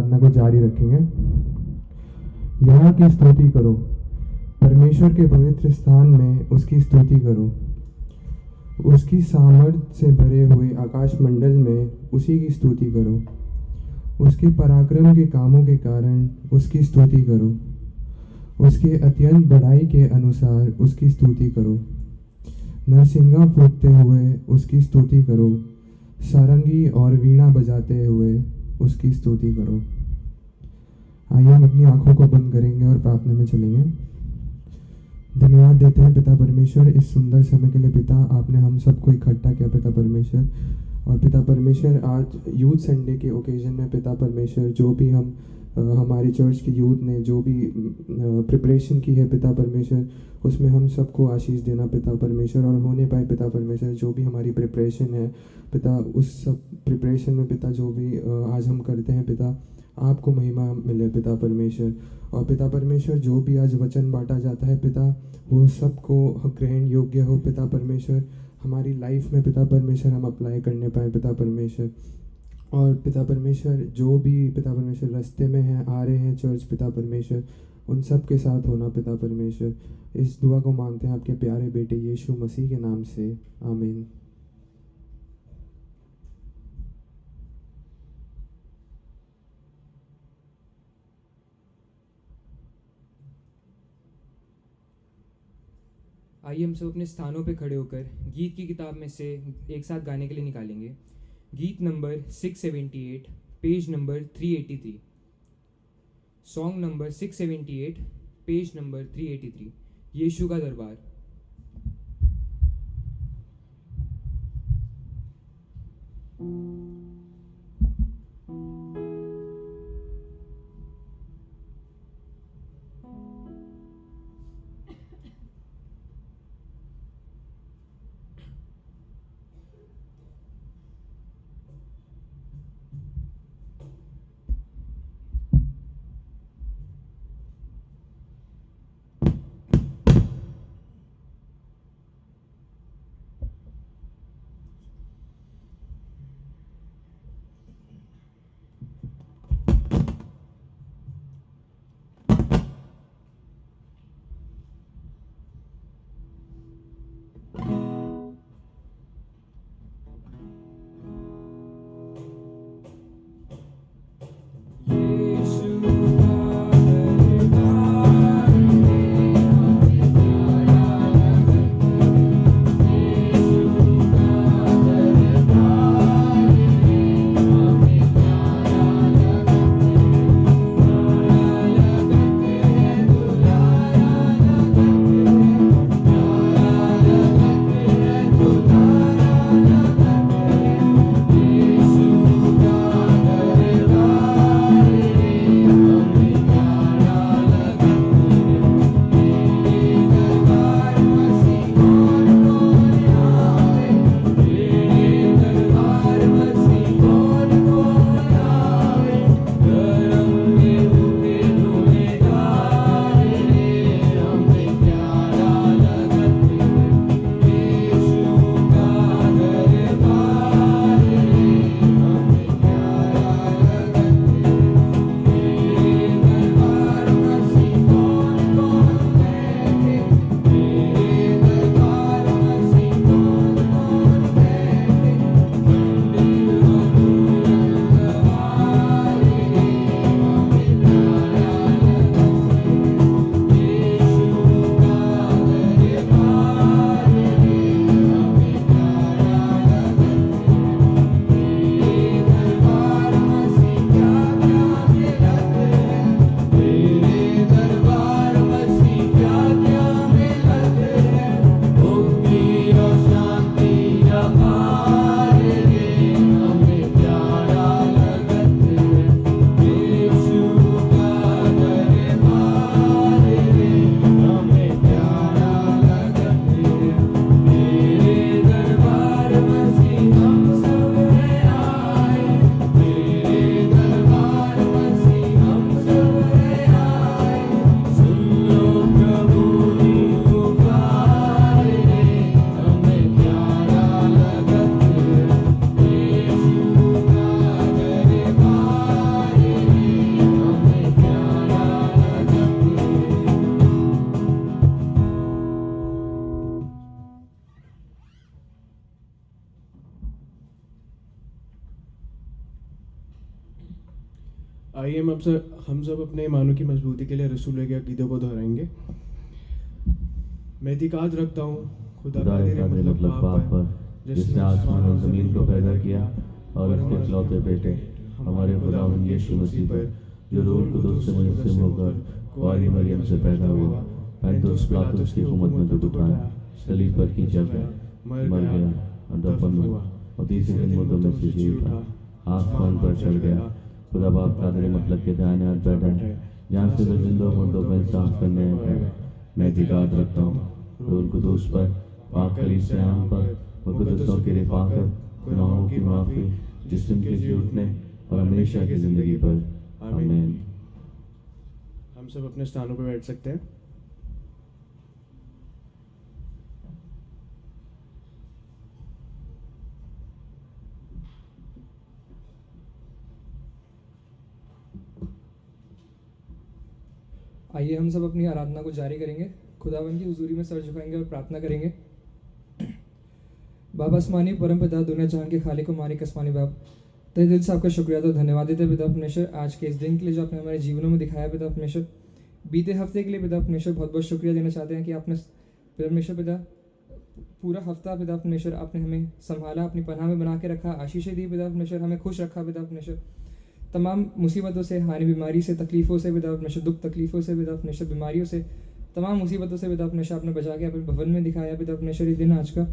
आराधना को जारी रखेंगे। यहाँ की स्तुति करो, परमेश्वर के पवित्र स्थान में उसकी स्तुति करो। उसकी सामर्थ्य से भरे हुए आकाश मंडल में उसी की स्तुति करो। उसके पराक्रम के कामों के कारण उसकी स्तुति करो। उसके अत्यंत बढ़ाई के अनुसार उसकी स्तुति करो। नरसिंगा फूंकते हुए उसकी स्तुति करो। सारंगी और वीणा बजाते हुए उसकी स्तुति करो। आइए हम अपनी आंखों को बंद करेंगे और प्रार्थना में चलेंगे। धन्यवाद देते हैं पिता परमेश्वर इस सुंदर समय के लिए। पिता, आपने हम सबको इकट्ठा किया पिता परमेश्वर। और पिता परमेश्वर, आज यूथ संडे के ओकेजन में पिता परमेश्वर, जो भी हमारी चर्च की यूथ ने जो भी प्रिपरेशन की है पिता परमेश्वर, उसमें हम सबको आशीष देना पिता परमेश्वर। और होने पाए पिता परमेश्वर जो भी हमारी प्रिपरेशन है पिता, उस सब प्रिपरेशन में पिता जो भी आज हम करते हैं पिता, आपको महिमा मिले पिता परमेश्वर। और पिता परमेश्वर, जो भी आज वचन बांटा जाता है पिता, वो सबको ग्रहण योग्य हो पिता परमेश्वर। हमारी लाइफ में पिता परमेश्वर हम अप्लाई करने पाए पिता परमेश्वर। और पिता परमेश्वर, जो भी पिता परमेश्वर रास्ते में हैं, आ रहे हैं चर्च पिता परमेश्वर, उन सब के साथ होना पिता परमेश्वर। इस दुआ को मांगते हैं आपके प्यारे बेटे यीशु मसीह के नाम से, आमीन। आइए हम सब अपने स्थानों पे खड़े होकर गीत की किताब में से एक साथ गाने के लिए निकालेंगे। गीत number 678, page number 383। Song number 678, page number 383, यीशु का दरबार। आइए हम सब अपने ईमानों की मजबूती के लिए रसूल के अकीदों को दोहराएंगे। मैं एतिकाद रखता हूँ खुदा कादिर मतलब बाप पर, जिसने आसमान और ज़मीन को पैदा किया, और उसके इकलौते बेटे हमारे खुदावंद यीशु मसीह पर, जो रूह कुदूस से मुनस्सिम होकर कुंवारी मरियम से पैदा हुआ, पैंतुस पिलातुस की हुकूमत में दुख उठाया, सलीब पर खींचा गया, मर गया और दफन हुआ, और तीसरे दिन मुर्दों में से जी उठा, आसमान पर चढ़ गया, खुदा बाप कादिर मतलब के दाहिने हाथ बैठा है, जहाँ से वो जिंदा और मुर्दों का इंसाफ करने आएगा। मैं एतिकाद रखता हूँ रूह कुदूस पर, पाक कलीसिया पर, मुक़द्दसों की रिफ़ाक़त, गुनाहों की माफ़ी, जिस्म के जी उठने और हमेशा की ज़िंदगी पर। आमीन। हम सब अपने स्थानों पर बैठ सकते हैं। आइए हम सब अपनी आराधना को जारी करेंगे। खुदावन की हुजूरी में सर झुकाएंगे और प्रार्थना करेंगे। बाबा आसमानी परम पिता, दुनिया जहान के खालिक और मालिक आसमानी बाप, तहे दिल से आपका शुक्रिया तो धन्यवाद देते पिता परमेश्वर, आज के इस दिन के लिए जो आपने हमारे जीवनों में दिखाया पिता परमेश्वर। बीते हफ्ते के लिए पिता परमेश्वर बहुत बहुत शुक्रिया देना चाहते हैं कि आपने परमेश्वर पिता पूरा हफ्ता पिता परमेश्वर आपने हमें संभाला, अपनी पनाह में बना के रखा, आशीषें दी पिता परमेश्वर, हमें खुश रखा पिता परमेश्वर। तमाम मुसीबतों से, हानि बीमारी से, तकलीफ़ों से पिता परमेश्वर, दुख तकलीफ़ों से पिता परमेश्वर, बीमारियों से, तमाम मुसीबतों से पिता परमेश्वर आपने बचा के अपने भवन में दिखाया पिता परमेश्वर ये दिन आज का,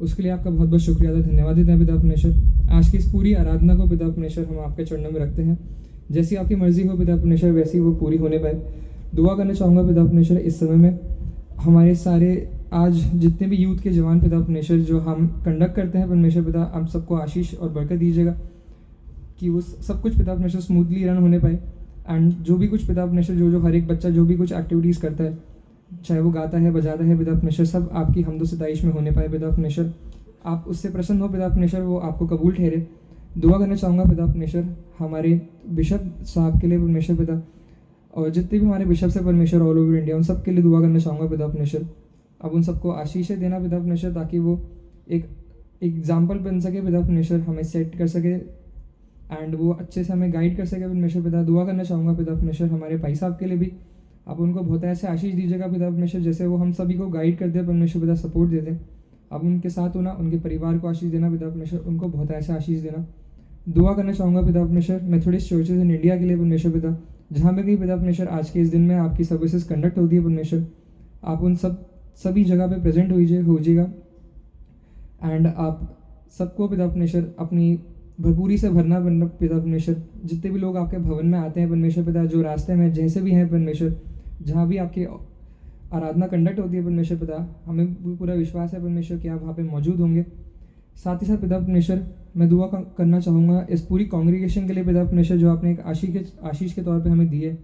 उसके लिए आपका बहुत बहुत शुक्रिया था, धन्यवाद देते हैं पिता परमेश्वर। आज की इस पूरी आराधना को पिता परमेश्वर हम आपके चरणों में रखते हैं, जैसी आपकी मर्जी हो पिता परमेश्वर वैसी वो पूरी होने पाए। दुआ करना चाहूँगा पिता परमेश्वर इस समय में हमारे सारे आज जितने भी यूथ के जवान पिता परमेश्वर जो हम कंडक्ट करते हैं परमेश्वर पिता, आप सबको आशीष और बरकत दीजिएगा कि वो सब कुछ पिता परमेश्वर स्मूथली रन होने पाए। एंड जो भी कुछ पिता परमेश्वर जो हर एक बच्चा जो भी कुछ एक्टिविटीज़ करता है, चाहे वो गाता है बजाता है पिता परमेश्वर, सब आपकी हमदो सिताइश में होने पाए पिता परमेश्वर। आप उससे प्रसन्न हो पिता परमेश्वर, वो आपको कबूल ठहरे। दुआ करना चाहूँगा पिता परमेश्वर हमारे बिशप साहब के लिए परमेश्वर पिता, और जितने भी हमारे बिशप से परमेश्वर ऑल ओवर इंडिया, उन सब के लिए दुआ करना चाहूँगा पिता परमेश्वर। अब उन सबको आशीषें देना पिता परमेश्वर, ताकि वो एक एग्जाम्पल बन सके पिता परमेश्वर, हमें सेट कर सके एंड वो अच्छे से हमें गाइड कर सके परमेश्वर पिता। दुआ करना चाहूँगा पिता परमेश्वर हमारे भाई साहब के लिए भी, आप उनको बहुत ऐसे आशीष दीजिएगा पिता परमेश्वर, जैसे वो हम सभी को गाइड करते हैं परमेश्वर पिता, सपोर्ट देते हैं। अब उनके साथ होना, उनके परिवार को आशीष देना पिता परमेश्वर, उनको बहुत ऐसा आशीष देना। दुआ करना चाहूँगा पिता परमेश्वर मेथोडिस्ट चर्चेज इन इंडिया के लिए परमेश्वर पिता, जहाँ पे कहीं पिता परमेश्वर आज के इस दिन में आपकी सर्विसेज कंडक्ट होती है परमेश्वर, आप उन सभी जगह पे प्रेजेंट होइएगा एंड आप सबको पिता परमेश्वर अपनी भरपूरी से भरना पिता परमेश्वर। जितने भी लोग आपके भवन में आते हैं परमेश्वर पिता, जो रास्ते में जैसे भी हैं परमेश्वर, जहाँ भी आपकी आराधना कंडक्ट होती है परमेश्वर पिता, हमें पूरा विश्वास है परमेश्वर कि आप वहाँ पे मौजूद होंगे। साथ ही साथ पिता परमेश्वर मैं दुआ करना चाहूँगा इस पूरी कांग्रीगेशन के लिए पिता परमेश्वर, जो आपने एक आशीष के तौर पे हमें दी है।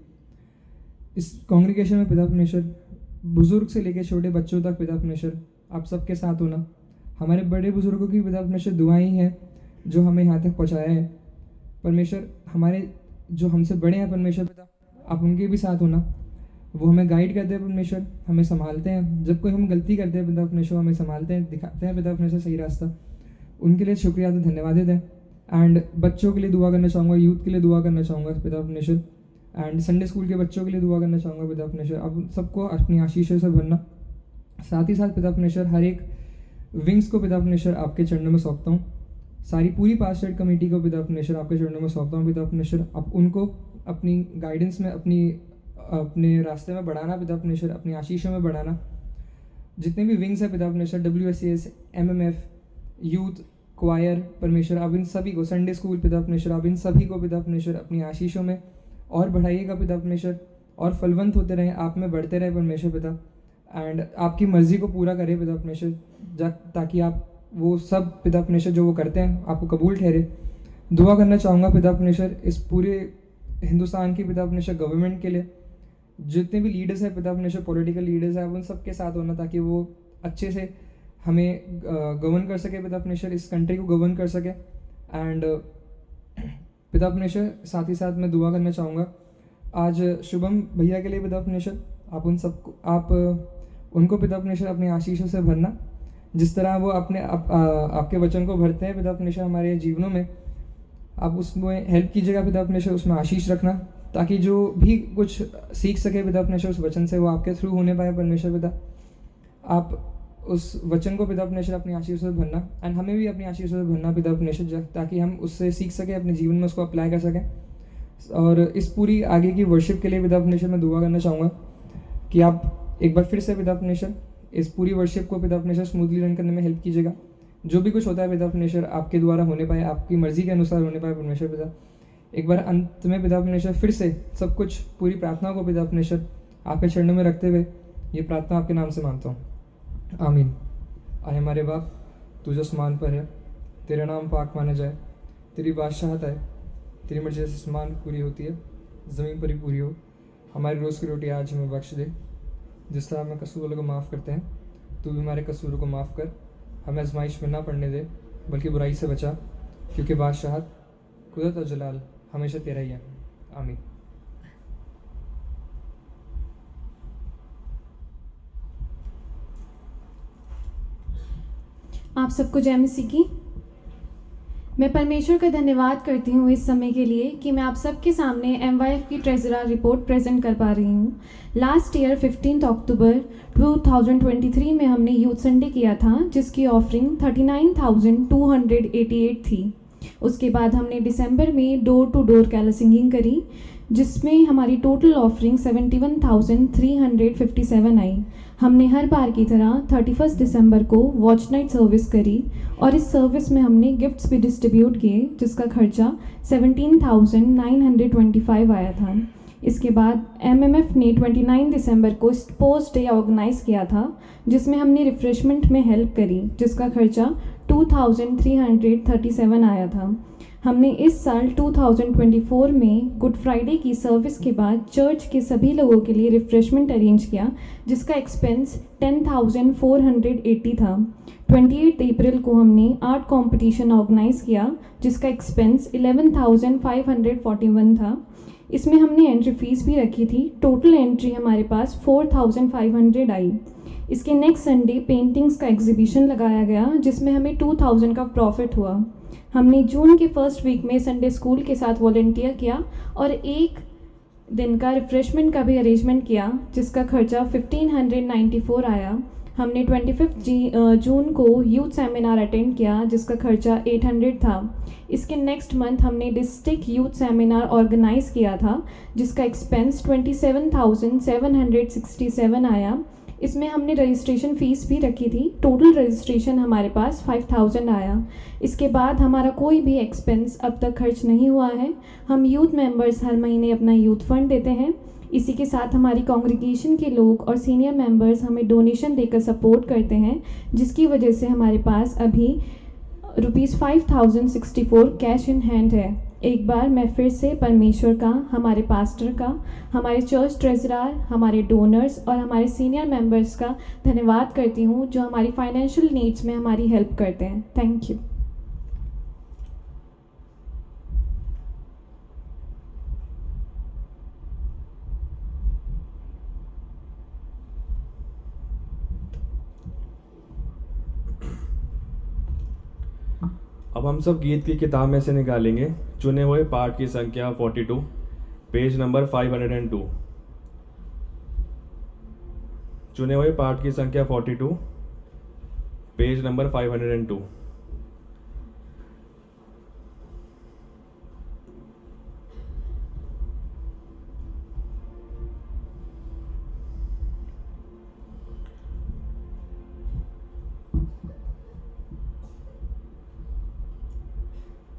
इस कांग्रीगेशन में पिता परमेश्वर बुजुर्ग से लेकर छोटे बच्चों तक पिता परमेश्वर आप सबके साथ होना। हमारे बड़े बुजुर्गों की पिता परमेश्वर दुआएं हैं जो हमें यहाँ तक पहुँचाया है परमेश्वर। हमारे जो हमसे बड़े हैं परमेश्वर पिता, आप उनके भी साथ होना, वो हमें गाइड करते हैं परमेश्वर, हमें संभालते हैं। जब कोई हम गलती करते हैं पिता परमेश्वर, हमें संभालते हैं, दिखाते हैं पिता परमेश्वर सही रास्ता। उनके लिए शुक्रिया तो धन्यवाद देते हैं। एंड बच्चों के लिए दुआ करना चाहूँगा, यूथ के लिए दुआ करना चाहूँगा पिता परमेश्वर, एंड संडे स्कूल के बच्चों के लिए दुआ करना चाहूँगा पिता परमेश्वर। अब सबको अपनी आशीषों से भरना। साथ ही साथ पिता परमेश्वर हर एक विंग्स को पिता परमेश्वर आपके चरणों में सौंपता हूँ। सारी पूरी पास्टर्ड कमेटी को पिता परमेश्वर आपके चरणों में सौंपता हूँ पिता परमेश्वर। अब उनको अपनी गाइडेंस में, अपने रास्ते में बढ़ाना पिता परमेश्वर, अपनी आशीषों में बढ़ाना। जितने भी विंग्स हैं पिता परमेश्वर, WSCS, MMF, यूथ, क्वायर परमेश्वर, अब इन सभी को, संडे स्कूल पिता परमेश्वर, अब इन सभी को पिता परमेश्वर अपनी आशीषों में और बढ़ाइएगा पिता परमेश्वर, और फलवंत होते रहें, आप में बढ़ते रहे परमेश्वर पिता, एंड आपकी मर्जी को पूरा करे पिता परमेश्वर, ताकि आप वो सब पिता परमेश्वर जो वो करते हैं आपको कबूल ठहरे। दुआ करना चाहूँगा पिता परमेश्वर इस पूरे हिंदुस्तान की पिता परमेश्वर गवर्नमेंट के लिए, जितने भी लीडर्स हैं पिता परमेश्वर, पॉलिटिकल लीडर्स हैं, उन सब के साथ होना, ताकि वो अच्छे से हमें गवर्न कर सके पिता परमेश्वर, इस कंट्री को गवर्न कर सके। एंड पिता परमेश्वर साथ ही साथ मैं दुआ करना चाहूँगा आज शुभम भैया के लिए पिता परमेश्वर, आप उनको पिता परमेश्वर अपनी आशीषों से भरना। जिस तरह वो आपके वचन को भरते हैं पिता परमेश्वर हमारे जीवनों में, आप उसमें हेल्प कीजिएगा पिता परमेश्वर, उसमें आशीष रखना, ताकि जो भी कुछ सीख सके पिता परमेश्वर उस वचन से, वो आपके थ्रू होने पाए परमेश्वर पिता। आप उस वचन को पिता परमेश्वर अपनी आशीषों से भरना, एंड हमें भी अपनी आशीषों से भरना पिता परमेश्वर, ताकि हम उससे सीख सकें, अपने जीवन में उसको अप्लाई कर सकें। और इस पूरी आगे की वर्शिप के लिए पिता परमेश्वर मैं दुआ करना चाहूँगा कि आप एक बार फिर से पिता परमेश्वर इस पूरी वर्शिप को पिता परमेश्वर स्मूथली रन करने में हेल्प कीजिएगा। जो भी कुछ होता है पिता परमेश्वर आपके द्वारा होने पाए, आपकी मर्जी के अनुसार होने पाए परमेश्वर पिता। एक बार अंत में पिता परमेश्वर फिर से सब कुछ, पूरी प्रार्थना को पिता परमेश्वर आपके चरणों में रखते हुए ये प्रार्थना आपके नाम से मांगता हूँ, आमीन। आए हमारे बाप, तू जो आसमान पर है, तेरा नाम पाक माना जाए, तेरी बादशाहत आए, तेरी मर्जी जैसे आसमान पूरी होती है ज़मीन पर ही पूरी हो। हमारी रोज़ की रोटी आज हमें बख्श दे, जिस तरह हमें कसूर वालों को माफ़ करते हैं, तू भी हमारे कसूरों को माफ़ कर। हमें आजमाइश में ना पड़ने दे, बल्कि बुराई से बचा, क्योंकि बादशाहत, कुदरत और जलाल हमेशा तेरा ही है, आमीन। आप सबको जय मसीह की। मैं परमेश्वर का धन्यवाद करती हूँ इस समय के लिए कि मैं आप सबके सामने MYF की ट्रेजरर रिपोर्ट प्रेजेंट कर पा रही हूँ। लास्ट ईयर 15 अक्टूबर 2023 में हमने यूथ संडे किया था, जिसकी ऑफरिंग 39,288 थी। उसके बाद हमने दिसंबर में door to door carol singing करी, जिसमें हमारी टोटल ऑफरिंग 71,357 आई। हमने हर बार की तरह 31 दिसंबर को वॉच नाइट सर्विस करी और इस सर्विस में हमने गिफ्ट्स भी डिस्ट्रीब्यूट किए, जिसका खर्चा 17,925 आया था। इसके बाद MMF ने 29 दिसंबर को स्पोर्ट्स डे ऑर्गेनाइज किया था, जिसमें हमने रिफ्रेशमेंट में हेल्प करी, जिसका खर्चा 2,337 आया था। हमने इस साल 2024 में गुड फ्राइडे की सर्विस के बाद चर्च के सभी लोगों के लिए रिफ्रेशमेंट अरेंज किया, जिसका एक्सपेंस 10,480 था। 28 अप्रैल को हमने आर्ट कंपटीशन ऑर्गेनाइज किया, जिसका एक्सपेंस 11,541 था। इसमें हमने एंट्री फीस भी रखी थी। टोटल एंट्री हमारे पास 4,500 आई। इसके नेक्स्ट संडे पेंटिंग्स का एग्जीबिशन लगाया गया, जिसमें हमें 2,000 का प्रॉफिट हुआ। हमने जून के फर्स्ट वीक में संडे स्कूल के साथ वॉलंटियर किया और एक दिन का रिफ्रेशमेंट का भी अरेंजमेंट किया, जिसका खर्चा 1,594 आया। हमने 25 जून को यूथ सेमिनार अटेंड किया, जिसका खर्चा 800 था। इसके नेक्स्ट मंथ हमने डिस्ट्रिक्ट यूथ सेमिनार ऑर्गेनाइज किया था, जिसका एक्सपेंस 27,767 आया। इसमें हमने रजिस्ट्रेशन फ़ीस भी रखी थी। टोटल रजिस्ट्रेशन हमारे पास 5,000 आया। इसके बाद हमारा कोई भी एक्सपेंस अब तक खर्च नहीं हुआ है। हम यूथ मेंबर्स हर महीने अपना यूथ फंड देते हैं। इसी के साथ हमारी कांग्रीगेशन के लोग और सीनियर मेंबर्स हमें डोनेशन देकर सपोर्ट करते हैं, जिसकी वजह से हमारे पास अभी ₹5,064 कैश इन हैंड है। एक बार मैं फिर से परमेश्वर का, हमारे पास्टर का, हमारे चर्च ट्रेजरर, हमारे डोनर्स और हमारे सीनियर मेंबर्स का धन्यवाद करती हूँ, जो हमारी फाइनेंशियल नीड्स में हमारी हेल्प करते हैं। Thank you. अब हम सब गीत की किताब में से निकालेंगे चुने हुए पाठ की संख्या 42, पेज नंबर 502। चुने हुए पाठ की संख्या 42, पेज नंबर 502।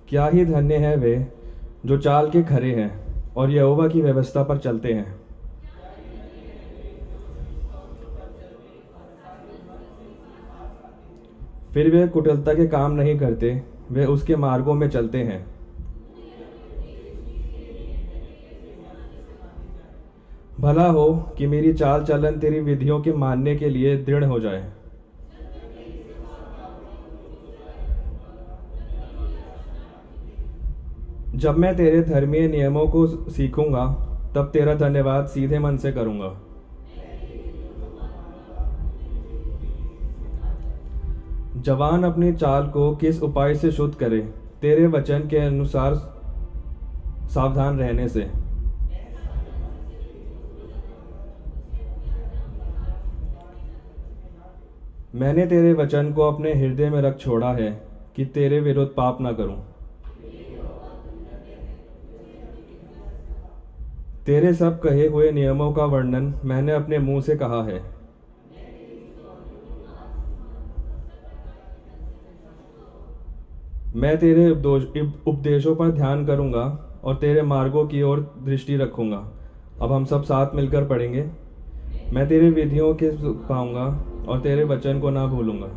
क्या ही धन्य है वे जो चाल के खरे हैं और यहोवा की व्यवस्था पर चलते हैं। फिर वे कुटिलता के काम नहीं करते, वे उसके मार्गों में चलते हैं। भला हो कि मेरी चाल चलन तेरी विधियों के मानने के लिए दृढ़ हो जाए। जब मैं तेरे धर्मीय नियमों को सीखूंगा, तब तेरा धन्यवाद सीधे मन से करूंगा। जवान अपनी चाल को किस उपाय से शुद्ध करे, तेरे वचन के अनुसार सावधान रहने से। मैंने तेरे वचन को अपने हृदय में रख छोड़ा है कि तेरे विरुद्ध पाप ना करूं। तेरे सब कहे हुए नियमों का वर्णन मैंने अपने मुंह से कहा है। मैं तेरे उपदेशों पर ध्यान करूंगा और तेरे मार्गों की ओर दृष्टि रखूंगा। अब हम सब साथ मिलकर पढ़ेंगे। मैं तेरे विधियों के पाऊंगा और तेरे वचन को ना भूलूंगा।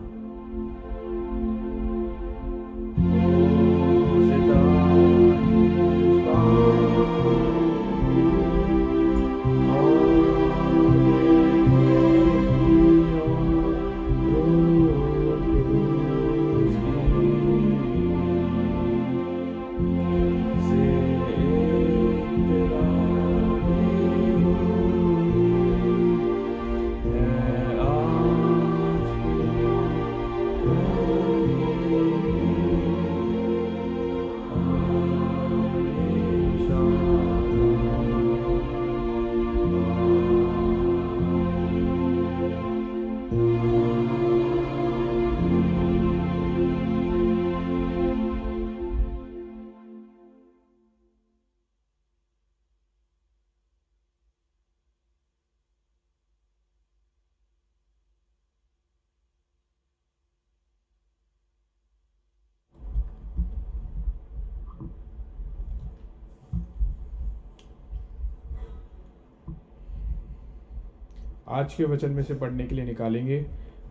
आज के वचन में से पढ़ने के लिए निकालेंगे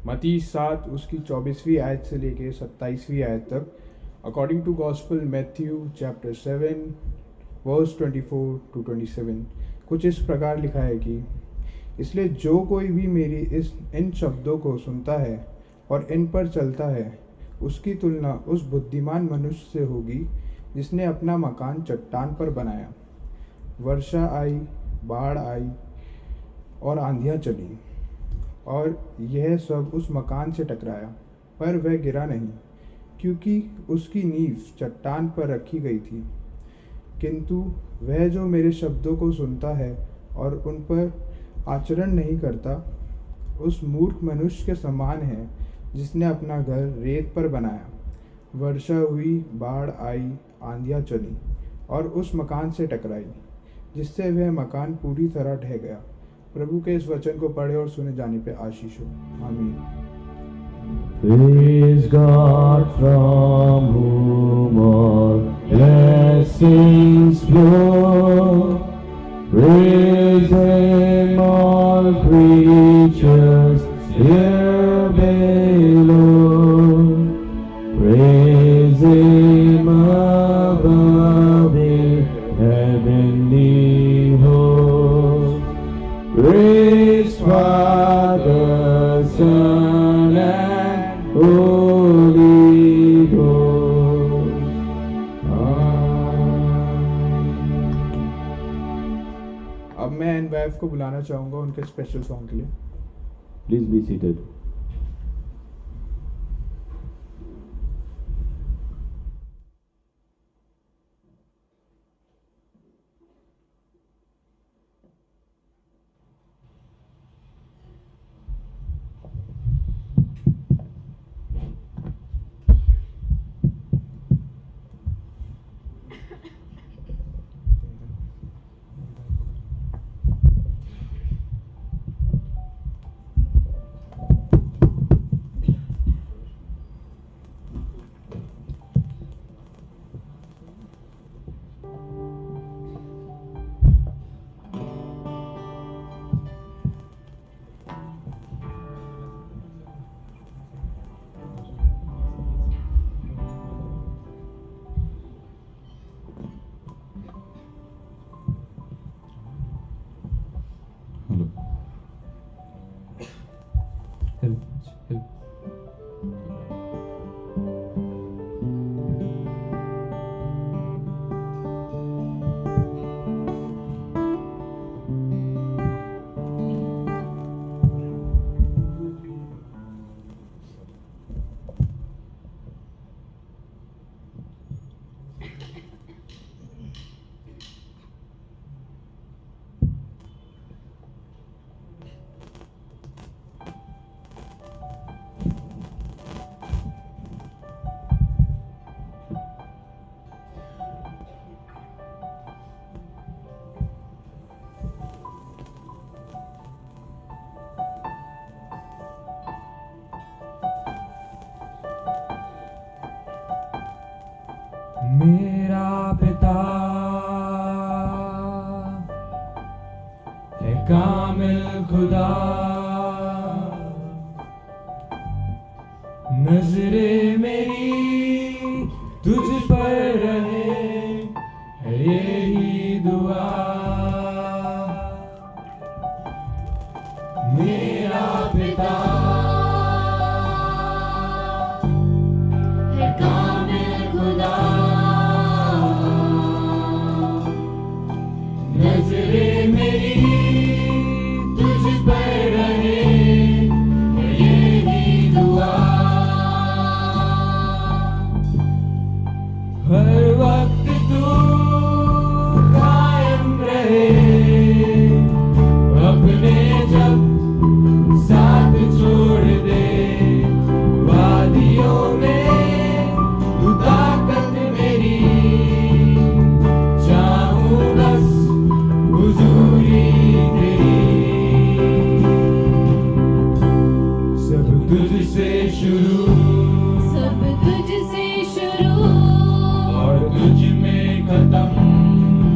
मत्ती 7 उसकी 24वीं आयत से लेके 27वीं आयत तक। According to gospel Matthew chapter 7 verse 24 to 27 कुछ इस प्रकार लिखा है कि इसलिए जो कोई भी मेरी इन शब्दों को सुनता है और इन पर चलता है उसकी तुलना उस बुद्धिमान मनुष्य से होगी जिसने अपना मकान चट्टान पर बनाया। वर्षा आई, बाढ़ आई और आंधियाँ चली और यह सब उस मकान से टकराया, पर वह गिरा नहीं क्योंकि उसकी नींव चट्टान पर रखी गई थी। किंतु वह जो मेरे शब्दों को सुनता है और उन पर आचरण नहीं करता उस मूर्ख मनुष्य के समान है जिसने अपना घर रेत पर बनाया। वर्षा हुई, बाढ़ आई, आंधियाँ चली और उस मकान से टकराई, जिससे वह मकान पूरी तरह ढह गया। प्रभु के इस वचन को पढ़े और सुने जाने पे आशीष हो। आमीन। Praise God from whom all blessings flow. Praise Him all creatures here below. Praise Him above in heavenly hosts. Praise Father, Son, and Holy Ghost. अब मैं एन वाइफ को बुलाना चाहूँगा उनके स्पेशल सॉन्ग के लिए। Please be seated. कामिल खुदा, नजरे मेरी तुझ पर रहे, है यही दुआ। मेरा पिता है कामिल खुदा, नजरे मेरी तुझ पर रहे, है यही दुआ। हर वक्त तू कायम रहे, अपने जब साथ छोड़ दे, वादियों में तू ताकत मेरी, चाहूं बस हुजूरी तेरी। सब तुझसे शुरू, सब तुझसे शुरू, और तुझ में खत्म,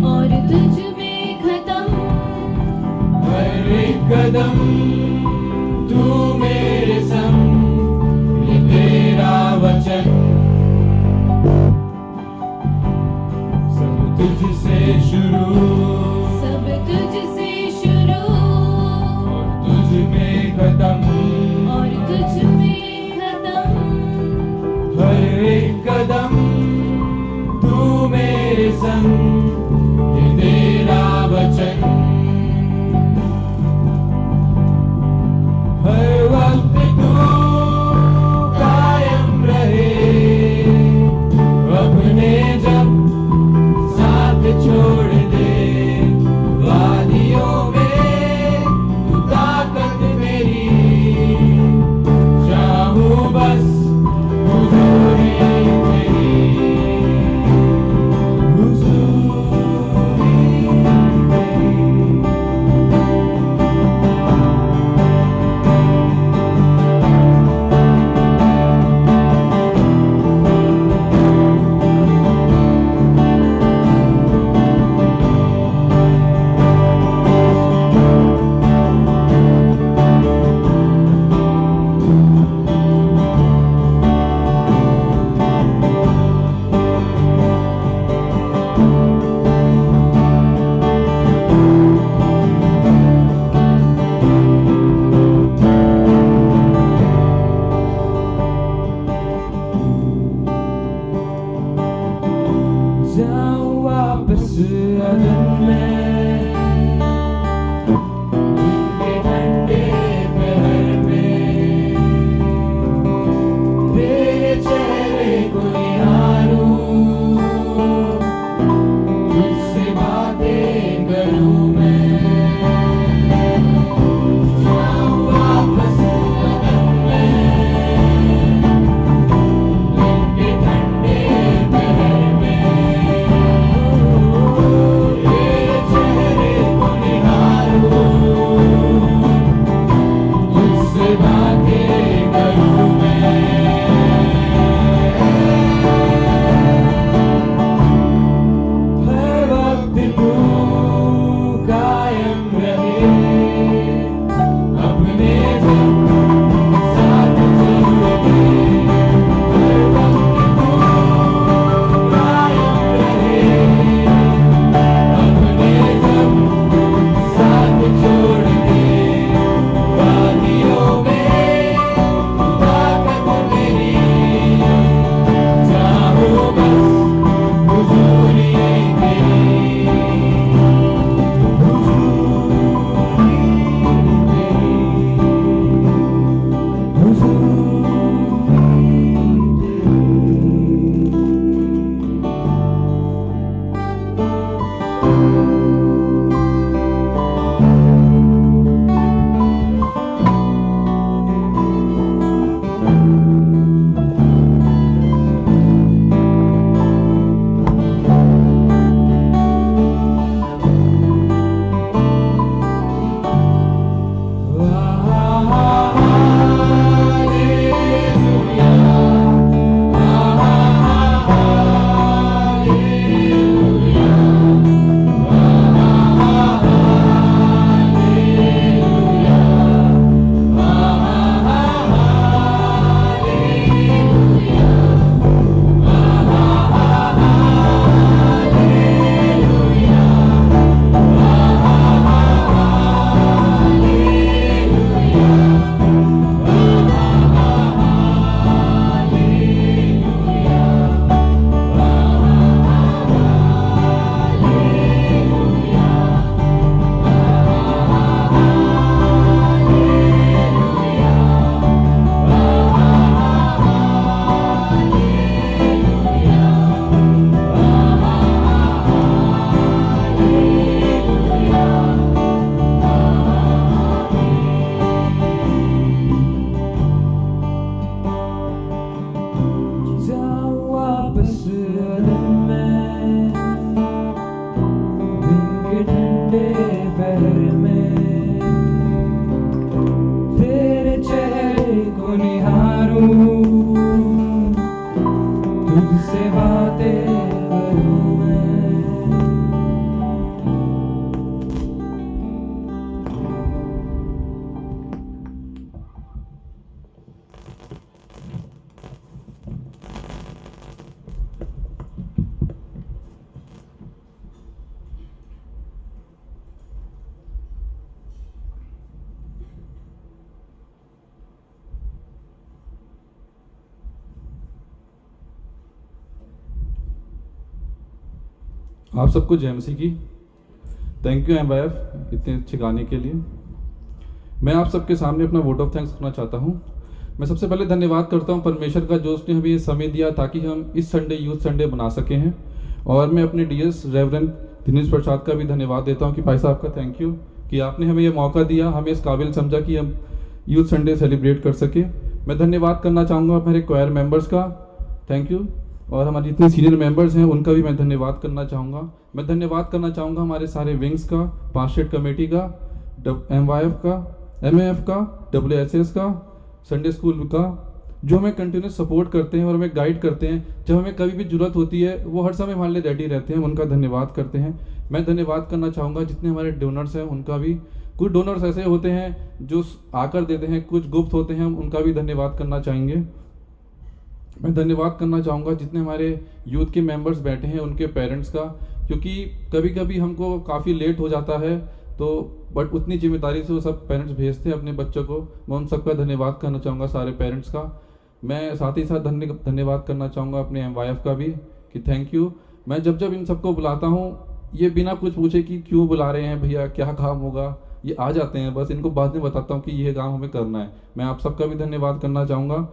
और तुझ में खत्म। हर एक कदम तू मेरे संग, ये तेरा वचन। सब तुझसे शुरू, सब तुझसे शुरू, और तुझ में खत्म, और तुझ में खत्म। हर एक कदम तू मेरे संग, ये तेरा वचन। हर वक्त तू कायम रहे, अपने जब साथ छोड़ दे, वादियों में तू ताकत मेरी, चाहूं बस हुजूरी तेरी, हुजूरी तेरी। जाऊं वापस अदन में, उनके ठंडे पहर में, तेरे चेहरे को निहारूं, तुझसे बातें करूं मैं। जाऊं वापस अदन में, उनके ठंडे पहर में, तेरे चेहरे को निहारूं, तुझसे बातें करूं मैं। हर वक्त तू को निहारूं, तुझसे बातें करूं मैं। आप सबको जेएमसी की थैंक यू MYF इतने अच्छे गाने के लिए। मैं आप सबके सामने अपना वोट ऑफ थैंक्स रखना चाहता हूँ। मैं सबसे पहले धन्यवाद करता हूँ परमेश्वर का जो उसने हमें ये समय दिया ताकि हम इस संडे यूथ संडे बना सके हैं। और मैं अपने DS रेवरेंड दिनेश प्रसाद का भी धन्यवाद देता हूँ कि भाई साहब का थैंक यू कि आपने हमें ये मौका दिया, हमें इस काबिल समझा कि हम यूथ संडे सेलिब्रेट कर सके। मैं धन्यवाद करना चाहूँगा मेरे क्वायर मेंबर्स का, थैंक यू। और हमारे जितने सीनियर मेंबर्स हैं उनका भी मैं धन्यवाद करना चाहूँगा। मैं धन्यवाद करना चाहूँगा हमारे सारे विंग्स का, पास्टेट कमेटी का, MYF का, MAF का, WSS का, संडे स्कूल का, जो हमें कंटिन्यूस सपोर्ट करते हैं और हमें गाइड करते हैं। जब हमें कभी भी जरूरत होती है वो हर समय हमारे लिए रेडी रहते हैं, उनका धन्यवाद करते हैं। मैं धन्यवाद करना चाहूँगा जितने हमारे डोनर्स हैं उनका भी। कुछ डोनर्स ऐसे होते हैं जो आकर देते हैं, कुछ गुप्त होते हैं, हम उनका भी धन्यवाद करना चाहेंगे। मैं धन्यवाद करना चाहूँगा जितने हमारे यूथ के मेंबर्स बैठे हैं उनके पेरेंट्स का, क्योंकि कभी कभी हमको काफ़ी लेट हो जाता है तो बट उतनी जिम्मेदारी से वो सब पेरेंट्स भेजते हैं अपने बच्चों को। मैं उन सबका धन्यवाद करना चाहूँगा सारे पेरेंट्स का। मैं साथ ही साथ धन्यवाद करना चाहूँगा अपने MYF का भी कि थैंक यू। मैं जब जब इन सबको बुलाता हूँ ये बिना कुछ पूछे कि क्यों बुला रहे हैं भैया, क्या काम होगा, ये आ जाते हैं, बस इनको बाद में बताता हूँ कि ये काम हमें करना है। मैं आप सबका भी धन्यवाद करना चाहूँगा।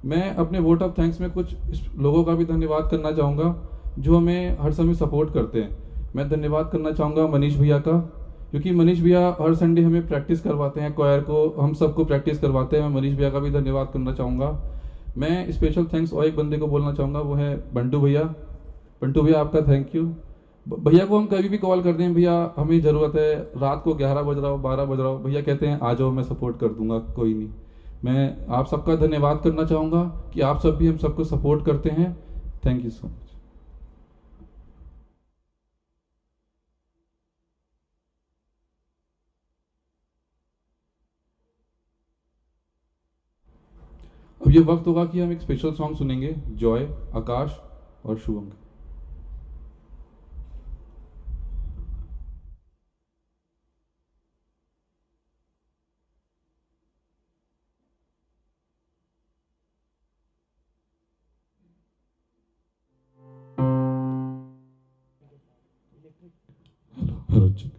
मैं अपने वोट ऑफ थैंक्स में कुछ लोगों का भी धन्यवाद करना चाहूँगा जो हमें हर समय सपोर्ट करते हैं। मैं धन्यवाद करना चाहूँगा मनीष भैया का, क्योंकि मनीष भैया हर संडे हमें प्रैक्टिस करवाते हैं, क्वायर को हम सबको प्रैक्टिस करवाते हैं। मैं मनीष भैया का भी धन्यवाद करना चाहूँगा। मैं स्पेशल थैंक्स और एक बंदे को बोलना चाहूँगा, वो है बंटू भैया। बंटू भैया आपका थैंक यू। भैया को हम कभी भी कॉल करते हैं, भैया हमें ज़रूरत है, रात को 11 बज रहा हो 12 बज रहा हो, भैया कहते हैं आ जाओ मैं सपोर्ट कर दूंगा, कोई नहीं। मैं आप सबका धन्यवाद करना चाहूँगा कि आप सब भी हम सबको सपोर्ट करते हैं। Thank you so much. अब ये वक्त होगा कि हम एक स्पेशल सॉन्ग सुनेंगे, जॉय, आकाश और शुभम। Hello hello.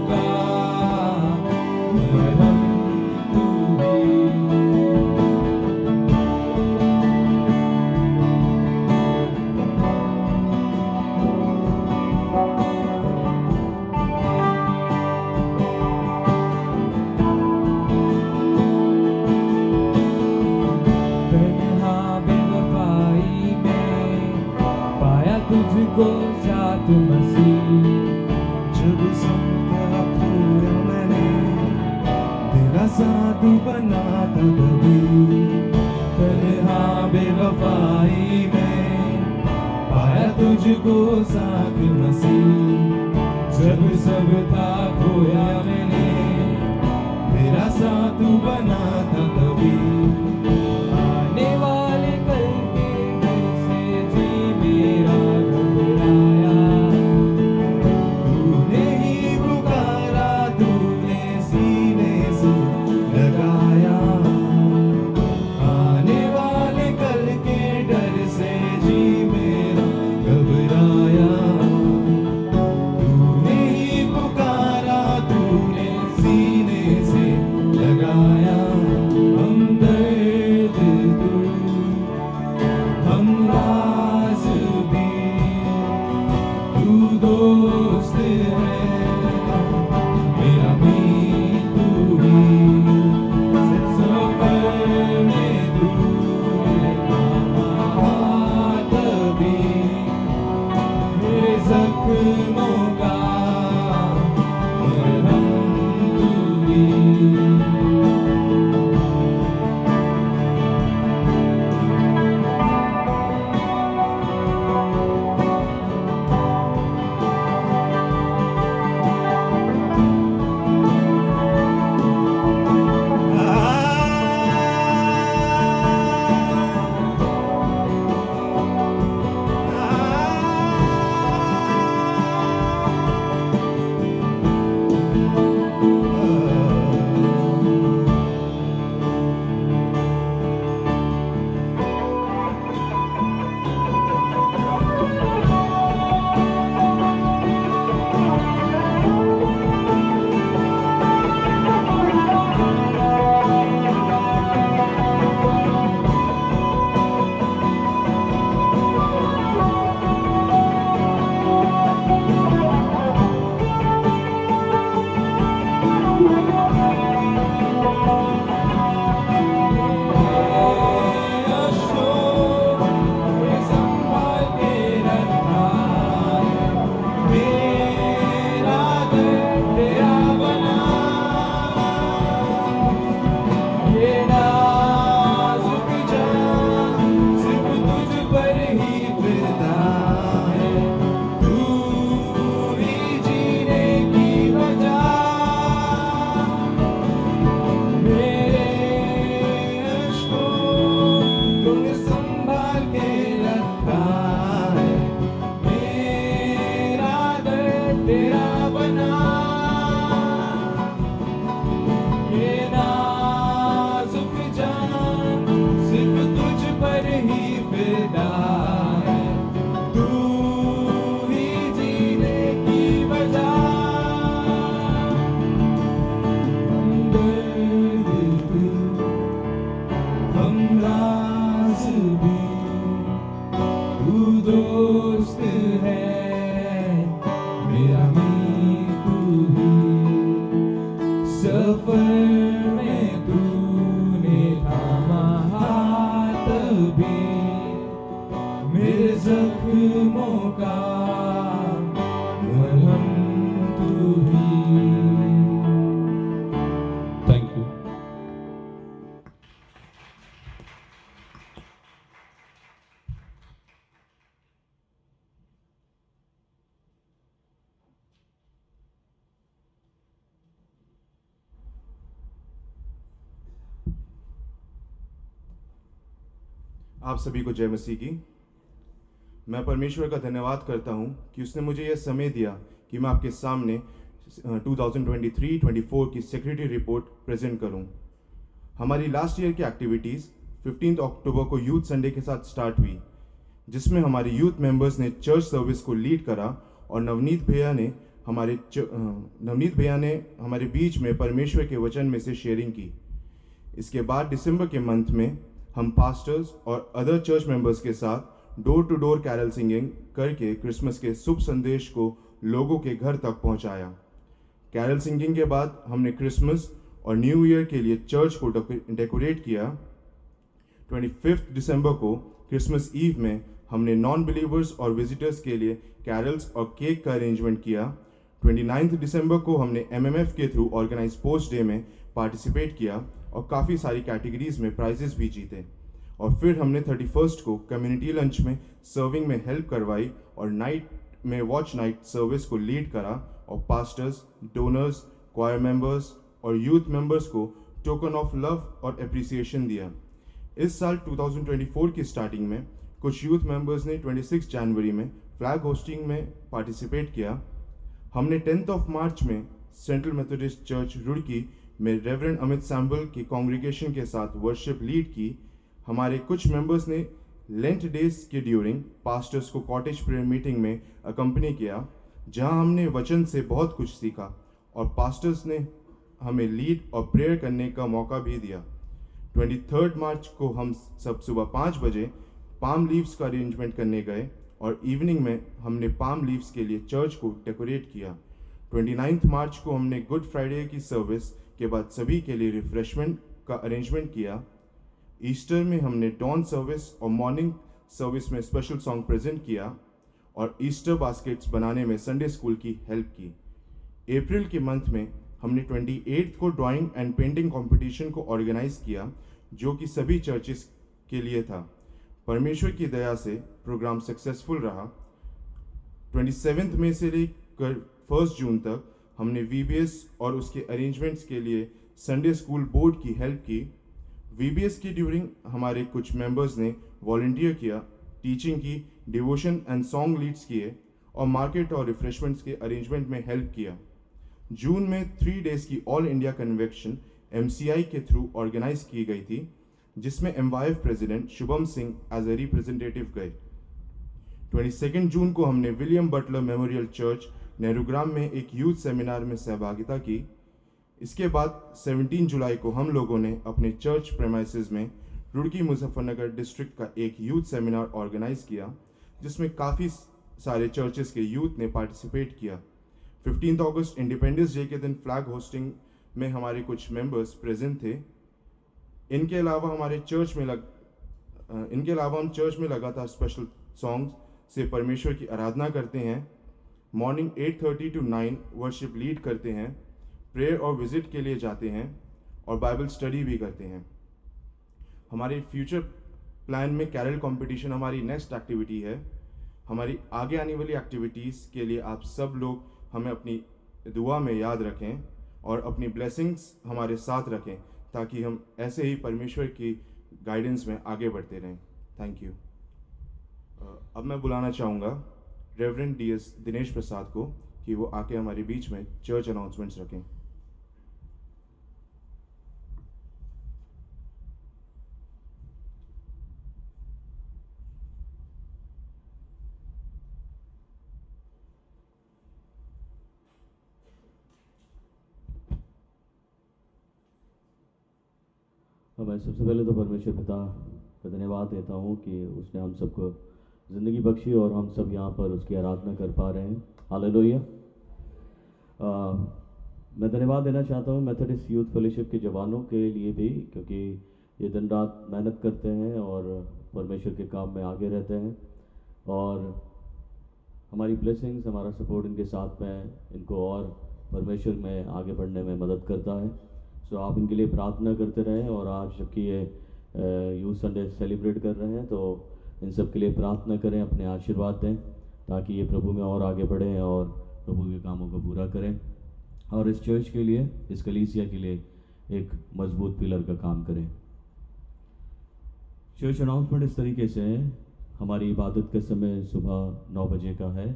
का मरहम तू ही। तन्हा बेवफाई में पाया तुझको साथ मसीह, जब समझा खोया मैंने तेरा साथ बना था कभी। तन्हा बेवफाई में पाया तुझको साथ मसीह, जब सब था खोया मैंने तेरा साथ बना था कभी। आने वाले कल के दिन से जी मेरा घबराया, तूने ही पुकारा, तूने सीने से लगाया। आने वाले कल के डर से जी मेरा घबराया। तूने ही पुकारा, तूने सीने से लगाया। हमदर्द तू, हम राज भी, तू दोस्त है मेरा भी तू ही। सफर में तू हाथ भी, मेरे जख्मों का मरहम तू ही। Thank you. आप सभी को जय मसीह की। मैं परमेश्वर का धन्यवाद करता हूं कि उसने मुझे यह समय दिया कि मैं आपके सामने 2023-24 की सेक्रेटरी रिपोर्ट प्रेजेंट करूं। हमारी लास्ट ईयर की एक्टिविटीज़ 15 अक्टूबर को यूथ संडे के साथ स्टार्ट हुई, जिसमें हमारे यूथ मेंबर्स ने चर्च सर्विस को लीड करा और नवनीत भैया ने नवनीत भैया ने हमारे बीच में परमेश्वर के वचन में से शेयरिंग की। इसके बाद दिसंबर के मंथ में हम पास्टर्स और अदर चर्च मेंबर्स के साथ door to door carol singing करके क्रिसमस के शुभ संदेश को लोगों के घर तक पहुंचाया। कैरल सिंगिंग के बाद हमने क्रिसमस और न्यू ईयर के लिए चर्च को डेकोरेट किया। 25 दिसंबर को क्रिसमस ईव में हमने नॉन बिलीवर्स और विजिटर्स के लिए कैरल्स और केक का अरेंजमेंट किया। 29 दिसंबर को हमने MMF के थ्रू ऑर्गेनाइज स्पोर्ट्स डे में पार्टिसिपेट किया और काफ़ी सारी कैटेगरीज में प्राइजेस भी जीते। और फिर हमने 31 को कम्युनिटी लंच में सर्विंग में हेल्प करवाई और नाइट में वॉच नाइट सर्विस को लीड करा और पास्टर्स, डोनर्स, क्वायर मेंबर्स और यूथ मेंबर्स को टोकन ऑफ लव और एप्रिसिएशन दिया। इस साल 2024 की स्टार्टिंग में कुछ यूथ मेंबर्स ने 26 जनवरी में फ्लैग होस्टिंग में पार्टिसिपेट किया। हमने 10 मार्च में सेंट्रल मेथोडिस्ट चर्च रुड़की में रेवरेंड अमित सैम्बल की कांग्रीगेशन के साथ वर्शिप लीड की। हमारे कुछ मेंबर्स ने लेंट डेज के ड्यूरिंग पास्टर्स को कॉटेज प्रेयर मीटिंग में अकम्पनी किया, जहां हमने वचन से बहुत कुछ सीखा और पास्टर्स ने हमें लीड और प्रेयर करने का मौका भी दिया। 23 मार्च को हम सब सुबह 5 बजे पाम लीव्स का अरेंजमेंट करने गए और इवनिंग में हमने पाम लीव्स के लिए चर्च को डेकोरेट किया। 29 मार्च को हमने गुड फ्राइडे की सर्विस के बाद सभी के लिए रिफ्रेशमेंट का अरेंजमेंट किया। ईस्टर में हमने डॉन सर्विस और मॉर्निंग सर्विस में स्पेशल सॉन्ग प्रेजेंट किया और ईस्टर बास्केट्स बनाने में संडे स्कूल की हेल्प की। अप्रैल के मंथ में हमने 28 को ड्राइंग एंड पेंटिंग कंपटीशन को ऑर्गेनाइज किया, जो कि सभी चर्चेस के लिए था। परमेश्वर की दया से प्रोग्राम सक्सेसफुल रहा। 27 मई से लेकर 1 जून तक हमने VBS और उसके अरेंजमेंट्स के लिए संडे स्कूल बोर्ड की हेल्प की। VBS की ड्यूरिंग हमारे कुछ मेंबर्स ने वॉलंटियर किया, टीचिंग की, डिवोशन एंड सॉन्ग लीड्स किए और मार्केट और रिफ्रेशमेंट्स के अरेंजमेंट में हेल्प किया। जून में 3 डेज की ऑल इंडिया कन्वेंशन MCI के थ्रू ऑर्गेनाइज की गई थी, जिसमें MYF president Shubham Singh as a representative गए। 22 जून को हमने William Butler Memorial Church Nehrugram में एक यूथ सेमिनार में सहभागिता की। इसके बाद 17 जुलाई को हम लोगों ने अपने चर्च प्रेमाइसेस में रुड़की मुजफ्फरनगर डिस्ट्रिक्ट का एक यूथ सेमिनार ऑर्गेनाइज किया, जिसमें काफ़ी सारे चर्चेस के यूथ ने पार्टिसिपेट किया। 15 अगस्त इंडिपेंडेंस डे के दिन फ्लैग होस्टिंग में हमारे कुछ मेंबर्स प्रेजेंट थे। इनके अलावा हम चर्च में लगातार स्पेशल सॉन्ग्स से परमेश्वर की आराधना करते हैं। मॉर्निंग 8:30 to 9 वर्शिप लीड करते हैं, प्रेयर और विजिट के लिए जाते हैं और बाइबल स्टडी भी करते हैं। हमारे फ्यूचर प्लान में कैरल कंपटीशन हमारी नेक्स्ट एक्टिविटी है। हमारी आगे आने वाली एक्टिविटीज़ के लिए आप सब लोग हमें अपनी दुआ में याद रखें और अपनी ब्लेसिंग्स हमारे साथ रखें, ताकि हम ऐसे ही परमेश्वर की गाइडेंस में आगे बढ़ते रहें। Thank you. अब मैं बुलाना चाहूँगा रेवरेंड DS दिनेश प्रसाद को कि वो आके हमारे बीच में चर्च अनाउंसमेंट्स रखें। मैं सबसे पहले तो परमेश्वर पिता का धन्यवाद देता हूँ कि उसने हम सबको ज़िंदगी बख्शी और हम सब यहाँ पर उसकी आराधना कर पा रहे हैं। हालेलुया। मैं धन्यवाद देना चाहता हूँ मेथोडिस्ट यूथ फेलोशिप के जवानों के लिए भी, क्योंकि ये दिन रात मेहनत करते हैं और परमेश्वर के काम में आगे रहते हैं और हमारी ब्लेसिंग्स, हमारा सपोर्ट इनके साथ में इनको और परमेश्वर में आगे बढ़ने में मदद करता है। सो आप इनके लिए प्रार्थना करते रहें और आज जबकि ये यूथ संडे सेलिब्रेट कर रहे हैं तो इन सब के लिए प्रार्थना करें, अपने आशीर्वाद दें ताकि ये प्रभु में और आगे बढ़ें और प्रभु के कामों को पूरा करें और इस चर्च के लिए, इस कलीसिया के लिए एक मजबूत पिलर का काम करें। चर्च अनाउंसमेंट इस तरीके से है। हमारी इबादत का समय सुबह 9 बजे का है,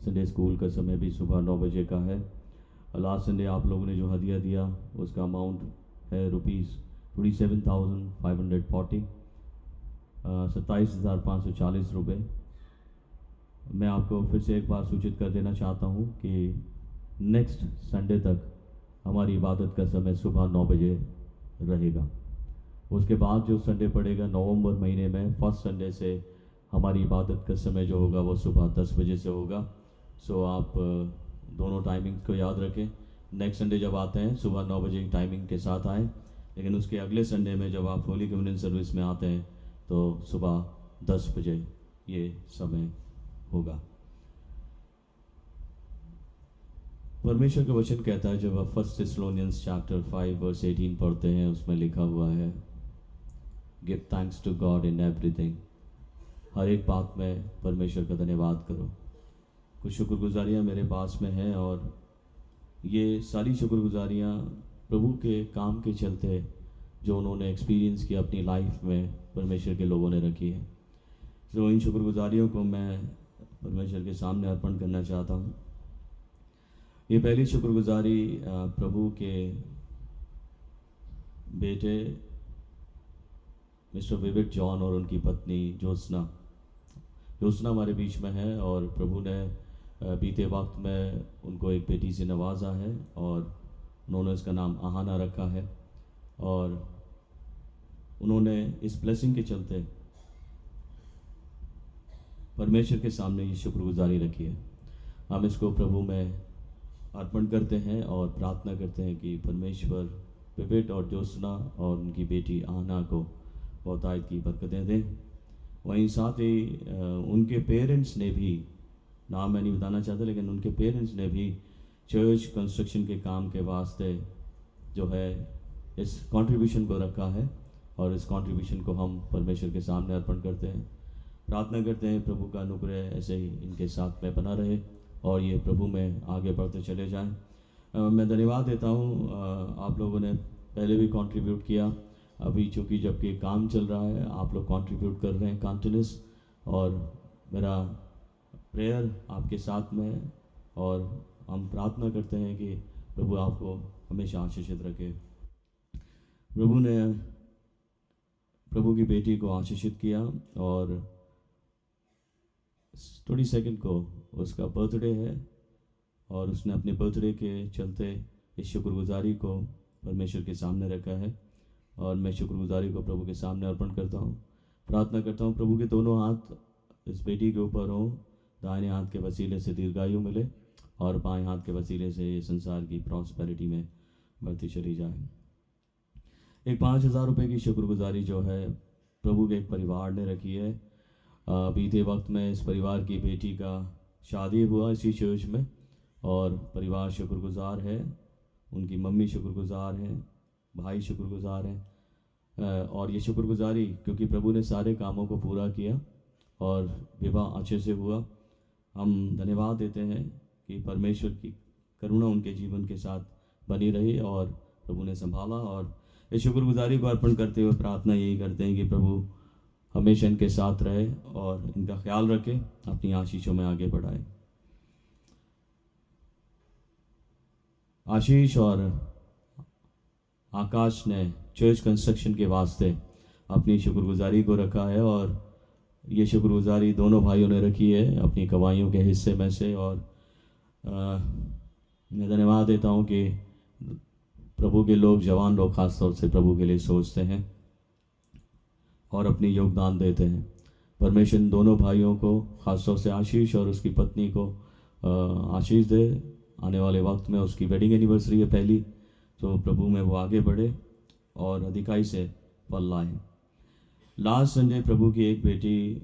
संडे स्कूल का समय भी सुबह 9 बजे का है। लास्ट संडे आप लोगों ने जो हदिया दिया उसका अमाउंट है ₹27,540, 27,540 रुपये। मैं आपको फिर से एक बार सूचित कर देना चाहता हूँ कि नेक्स्ट संडे तक हमारी इबादत का समय सुबह 9 बजे रहेगा। उसके बाद जो संडे पड़ेगा नवंबर महीने में फर्स्ट संडे से हमारी इबादत का समय जो होगा वो सुबह 10 बजे से होगा। सो आप दोनों टाइमिंग्स को याद रखें। नेक्स्ट संडे जब आते हैं सुबह 9 बजे की टाइमिंग के साथ आएँ, लेकिन उसके अगले संडे में जब आप होली कम्युनियन सर्विस में आते हैं तो सुबह 10 बजे ये समय होगा। परमेश्वर का वचन कहता है, जब आप 1 थेस्सलोनियंस चैप्टर 5 वर्स 18 पढ़ते हैं, उसमें लिखा हुआ है give thanks to God in everything. हर एक बात में परमेश्वर का धन्यवाद करो। कुछ शुक्रगुजारियाँ मेरे पास में हैं और ये सारी शुक्रगुजारियाँ प्रभु के काम के चलते जो उन्होंने एक्सपीरियंस किया अपनी लाइफ में, परमेश्वर के लोगों ने रखी है। तो इन शुक्रगुजारियों को मैं परमेश्वर के सामने अर्पण करना चाहता हूँ। ये पहली शुक्रगुजारी प्रभु के बेटे मिस्टर विवेक जॉन और उनकी पत्नी ज्योत्सना हमारे बीच में है और प्रभु ने बीते वक्त में उनको एक बेटी से नवाजा है और उन्होंने उसका नाम आहाना रखा है और उन्होंने इस ब्लेसिंग के चलते परमेश्वर के सामने ये शुक्रगुजारी रखी है। हम इसको प्रभु में अर्पण करते हैं और प्रार्थना करते हैं कि परमेश्वर विवेक और ज्योत्सना और उनकी बेटी आहाना को बहुतायत की बरकतें दें। वहीं साथ ही उनके पेरेंट्स ने भी, नाम मैं नहीं बताना चाहता, लेकिन उनके पेरेंट्स ने भी चर्च कंस्ट्रक्शन के काम के वास्ते जो है इस कंट्रीब्यूशन को रखा है और इस कंट्रीब्यूशन को हम परमेश्वर के सामने अर्पण करते हैं। प्रार्थना करते हैं प्रभु का अनुग्रह ऐसे ही इनके साथ में बना रहे और ये प्रभु में आगे बढ़ते चले जाएं। मैं धन्यवाद देता हूँ, आप लोगों ने पहले भी कंट्रीब्यूट किया, अभी चूँकि जबकि काम चल रहा है आप लोग कंट्रीब्यूट कर रहे हैं कंटिन्यूस, और मेरा प्रेयर आपके साथ में है और हम प्रार्थना करते हैं कि प्रभु आपको हमेशा आशीषित रखे। प्रभु ने प्रभु की बेटी को आशीषित किया और 22 को उसका बर्थडे है और उसने अपने बर्थडे के चलते इस शुक्रगुजारी को परमेश्वर के सामने रखा है और मैं शुक्रगुजारी को प्रभु के सामने अर्पण करता हूँ। प्रार्थना करता हूँ प्रभु के दोनों हाथ इस बेटी के ऊपर हो, दाहिने हाथ के वसीले से दीर्घायु मिले और बाएं हाथ के वसीले से ये संसार की प्रॉस्पेरिटी में बढ़ती चली जाए। एक 5,000 रुपये की शुक्रगुजारी जो है प्रभु के एक परिवार ने रखी है। बीते वक्त में इस परिवार की बेटी का शादी हुआ इसी चर्च में और परिवार शुक्रगुजार है, उनकी मम्मी शुक्रगुजार हैं, भाई शुक्रगुजार हैं और ये शुक्रगुजारी क्योंकि प्रभु ने सारे कामों को पूरा किया और विवाह अच्छे से हुआ। हम धन्यवाद देते हैं कि परमेश्वर की करुणा उनके जीवन के साथ बनी रही और प्रभु ने संभाला और इस शुक्रगुजारी को अर्पण करते हुए प्रार्थना यही करते हैं कि प्रभु हमेशा इनके साथ रहे और इनका ख्याल रखे, अपनी आशीषों में आगे बढ़ाए। आशीष और आकाश ने चर्च कंस्ट्रक्शन के वास्ते अपनी शुक्रगुजारी को रखा है और ये शुक्रगुजारी दोनों भाइयों ने रखी है अपनी कमाइयों के हिस्से में से और मैं धन्यवाद देता हूँ कि प्रभु के लोग, जवान लोग खास तौर से प्रभु के लिए सोचते हैं और अपनी योगदान देते हैं। परमेश्वर दोनों भाइयों को खास तौर से आशीष और उसकी पत्नी को आशीष दे। आने वाले वक्त में उसकी वेडिंग एनिवर्सरी है पहली, तो प्रभु में वो आगे बढ़े और अधिकाई से फल लाए। लास्ट संडे प्रभु की एक बेटी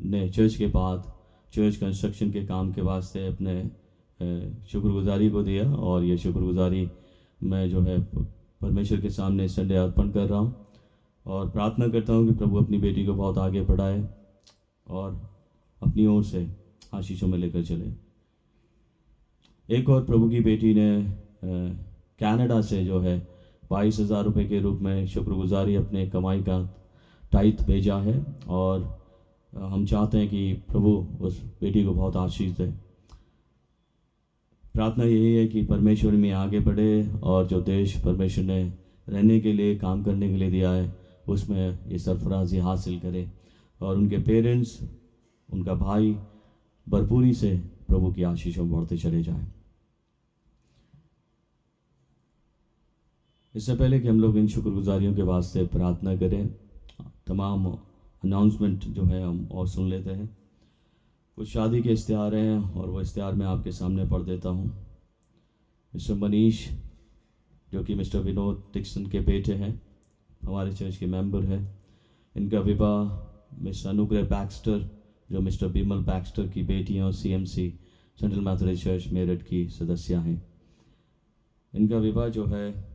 ने चर्च के बाद चर्च कंस्ट्रक्शन के काम के वास्ते अपने शुक्रगुजारी को दिया और ये शुक्रगुजारी मैं जो है परमेश्वर के सामने संडे अर्पण कर रहा हूँ और प्रार्थना करता हूँ कि प्रभु अपनी बेटी को बहुत आगे बढ़ाए और अपनी ओर से आशीषों में लेकर चले। एक और प्रभु की बेटी ने कनाडा से जो है 22,000 रुपये के रूप में शुक्रगुजारी अपने कमाई का टाइथ भेजा है और हम चाहते हैं कि प्रभु उस बेटी को बहुत आशीष दे। प्रार्थना यही है कि परमेश्वर में आगे बढ़े और जो देश परमेश्वर ने रहने के लिए, काम करने के लिए दिया है उसमें ये सरफराजी हासिल करे और उनके पेरेंट्स, उनका भाई भरपूरी से प्रभु की आशीषों में बढ़ते चले जाएं। इससे पहले कि हम लोग इन शुक्रगुजारियों के वास्ते प्रार्थना करें, तमाम अनाउंसमेंट जो है हम और सुन लेते हैं। कुछ शादी के इश्तिहार हैं और वो इश्तिहार मैं आपके सामने पढ़ देता हूँ। मिस्टर मनीष जो कि मिस्टर विनोद डिक्सन के बेटे हैं, हमारे चर्च के मेंबर हैं, इनका विवाह मिस अनुग्रह बैक्स्टर जो मिस्टर बिमल बैक्स्टर की बेटी हैं और CMC central Methodist church Meerut की सदस्य हैं। इनका विवाह जो है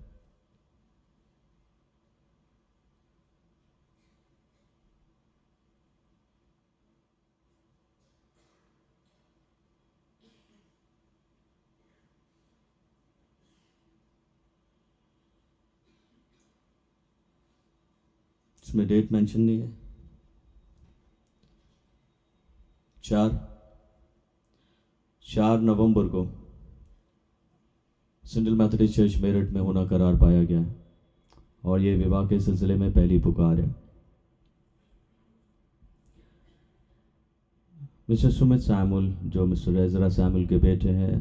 इसमें डेट मेंशन नहीं है। 4 नवंबर को सेंट्रल मैथोडिस्ट चर्च मेरठ में होना करार पाया गया है और ये विवाह के सिलसिले में पहली पुकार है। मिस्टर सुमित सैमुअल जो मिस्टर एजरा सैमुअल के बेटे हैं,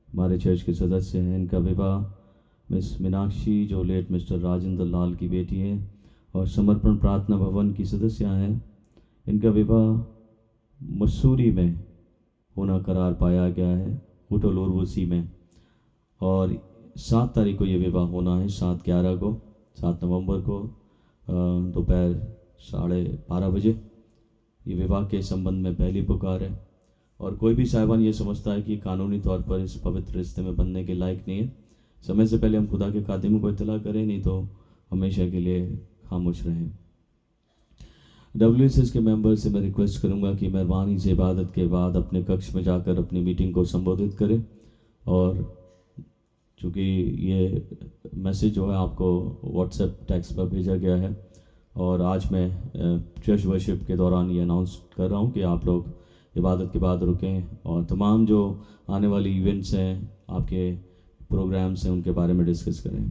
हमारे चर्च के सदस्य हैं, इनका विवाह मिस मीनाक्षी जो लेट मिस्टर राजेंद्र लाल की बेटी है और समर्पण प्रार्थना भवन की सदस्य हैं। इनका विवाह मसूरी में होना करार पाया गया है, होटल उर्वशी में, और 7 तारीख को ये विवाह होना है, 7/11 को, 7 नवंबर को दोपहर 12:30 बजे। ये विवाह के संबंध में पहली पुकार है और कोई भी साहिबान ये समझता है कि कानूनी तौर पर इस पवित्र रिश्ते में बनने के लायक नहीं है, समय से पहले हम खुदा के खादिमों को इत्तला करें, नहीं तो हमेशा के लिए खामोश रहें। WSS के मेंबर से मैं रिक्वेस्ट करूंगा कि मेहरबानी से इबादत के बाद अपने कक्ष में जाकर अपनी मीटिंग को संबोधित करें। और चूँकि ये मैसेज जो है आपको व्हाट्सएप टेक्स्ट पर भेजा गया है और आज मैं चर्च वर्शिप के दौरान ये अनाउंस कर रहा हूँ कि आप लोग इबादत के बाद रुकें और तमाम जो आने वाली इवेंट्स हैं, आपके प्रोग्राम्स हैं, उनके बारे में डिस्कस करें।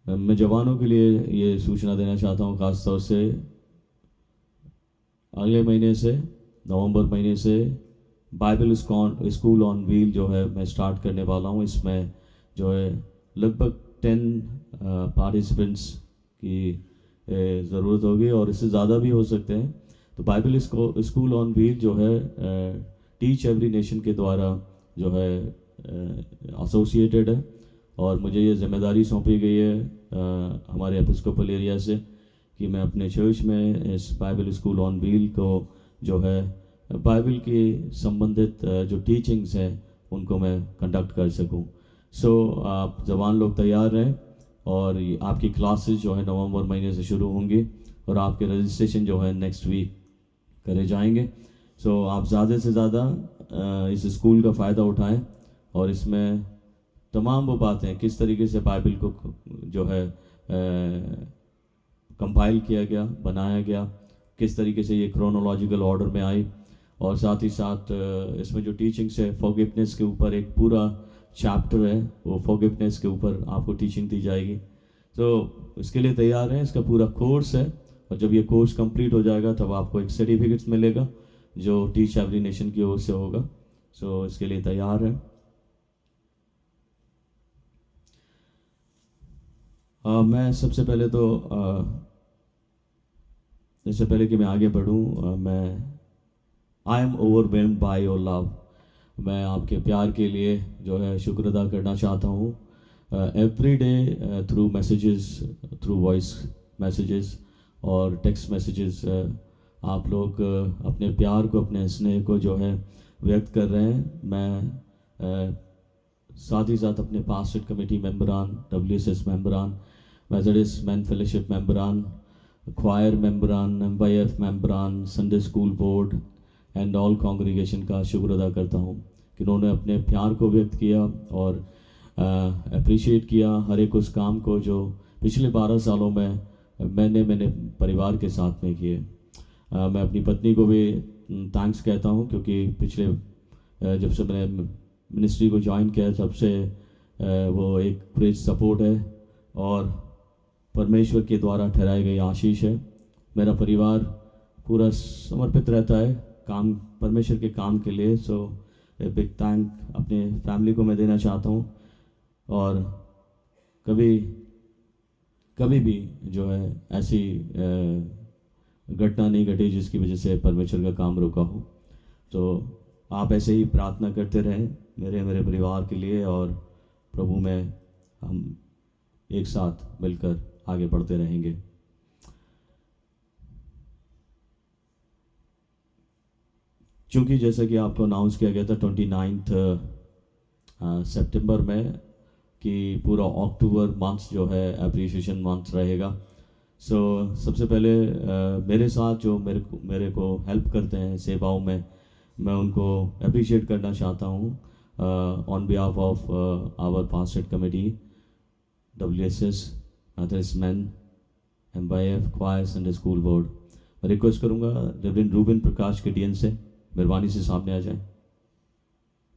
मैं जवानों के लिए ये सूचना देना चाहता हूँ, ख़ास तौर से अगले महीने से, नवंबर महीने से बाइबल स्कूल ऑन व्हील जो है मैं स्टार्ट करने वाला हूँ। इसमें जो है लगभग 10 पार्टिसिपेंट्स की ज़रूरत होगी और इससे ज़्यादा भी हो सकते हैं। तो बाइबल स्कूल ऑन व्हील जो है टीच एवरी नेशन के द्वारा जो है एसोसिएटेड है और मुझे ये जिम्मेदारी सौंपी गई है हमारे एपिस्कोपल एरिया से कि मैं अपने चर्च में इस बाइबल स्कूल ऑन व्हील को जो है बाइबल के संबंधित जो टीचिंग्स हैं उनको मैं कंडक्ट कर सकूं। सो आप जवान लोग तैयार रहें और आपकी क्लासेस जो है नवंबर महीने से शुरू होंगी और आपके रजिस्ट्रेशन जो है नेक्स्ट वीक करे जाएंगे। सो आप ज़्यादा से ज़्यादा इस स्कूल का फ़ायदा उठाएं और इसमें तमाम वो बातें किस तरीके से बाइबल को जो है कंपाइल किया गया, बनाया गया, किस तरीके से ये क्रोनोलॉजिकल ऑर्डर में आई और साथ ही साथ इसमें जो टीचिंग्स है फॉरगिवनेस के ऊपर एक पूरा चैप्टर है, वो फॉरगिवनेस के ऊपर आपको टीचिंग दी जाएगी। तो इसके लिए तैयार हैं, इसका पूरा कोर्स है और जब ये कोर्स कंप्लीट हो जाएगा तब आपको एक सर्टिफिकेट मिलेगा जो टीच एवरी नेशन की ओर से होगा। सो इसके लिए तैयार है। मैं सबसे पहले तो इससे पहले कि मैं आगे बढ़ूँ, मैं I am overwhelmed by your love, मैं आपके प्यार के लिए जो है शुक्र अदा करना चाहता हूँ। Every day through messages, through voice messages और टेक्स्ट मैसेजेस आप लोग अपने प्यार को, अपने स्नेह को जो है व्यक्त कर रहे हैं। मैं साथ ही साथ अपने पास्टर कमेटी मेंबरान, WSS मेंबरान, मेथोडिस्ट मैन फेलोशिप मेंबरान, क्वायर मेंबरान, MYF मेंबरान, Sunday school board and all congregation का शुक्र अदा करता हूँ कि उन्होंने अपने प्यार को व्यक्त किया और अप्रिशिएट किया हर एक उस काम को जो पिछले 12 सालों में मैंने परिवार के साथ में किए। मैं अपनी पत्नी को भी थैंक्स कहता हूँ क्योंकि पिछले जब से मैंने मिनिस्ट्री को ज्वाइन किया तब से वो एक प्रेज सपोर्ट है और परमेश्वर के द्वारा ठहराई गई आशीष है। मेरा परिवार पूरा समर्पित रहता है काम, परमेश्वर के काम के लिए। सो बिग थैंक अपने फैमिली को मैं देना चाहता हूँ। और कभी कभी भी जो है ऐसी घटना नहीं घटी जिसकी वजह से परमेश्वर का काम रुका हो। तो आप ऐसे ही प्रार्थना करते रहें मेरे परिवार के लिए, और प्रभु में हम एक साथ मिलकर आगे बढ़ते रहेंगे। क्योंकि जैसा कि आपको अनाउंस किया गया था 29 सितंबर में कि पूरा अक्टूबर मंथ जो है अप्रिसिएशन मंथ रहेगा। सबसे पहले मेरे साथ जो मेरे को हेल्प करते हैं सेवाओं में, मैं उनको अप्रिशिएट करना चाहता हूँ on behalf of our pastor committee, WSS, Methodist Men, MYF, choir Sunday school board. मैं रिक्वेस्ट करूँगा रेवरेंड रूबन प्रकाश गिडियन से मेहरबानी से सामने आ जाए।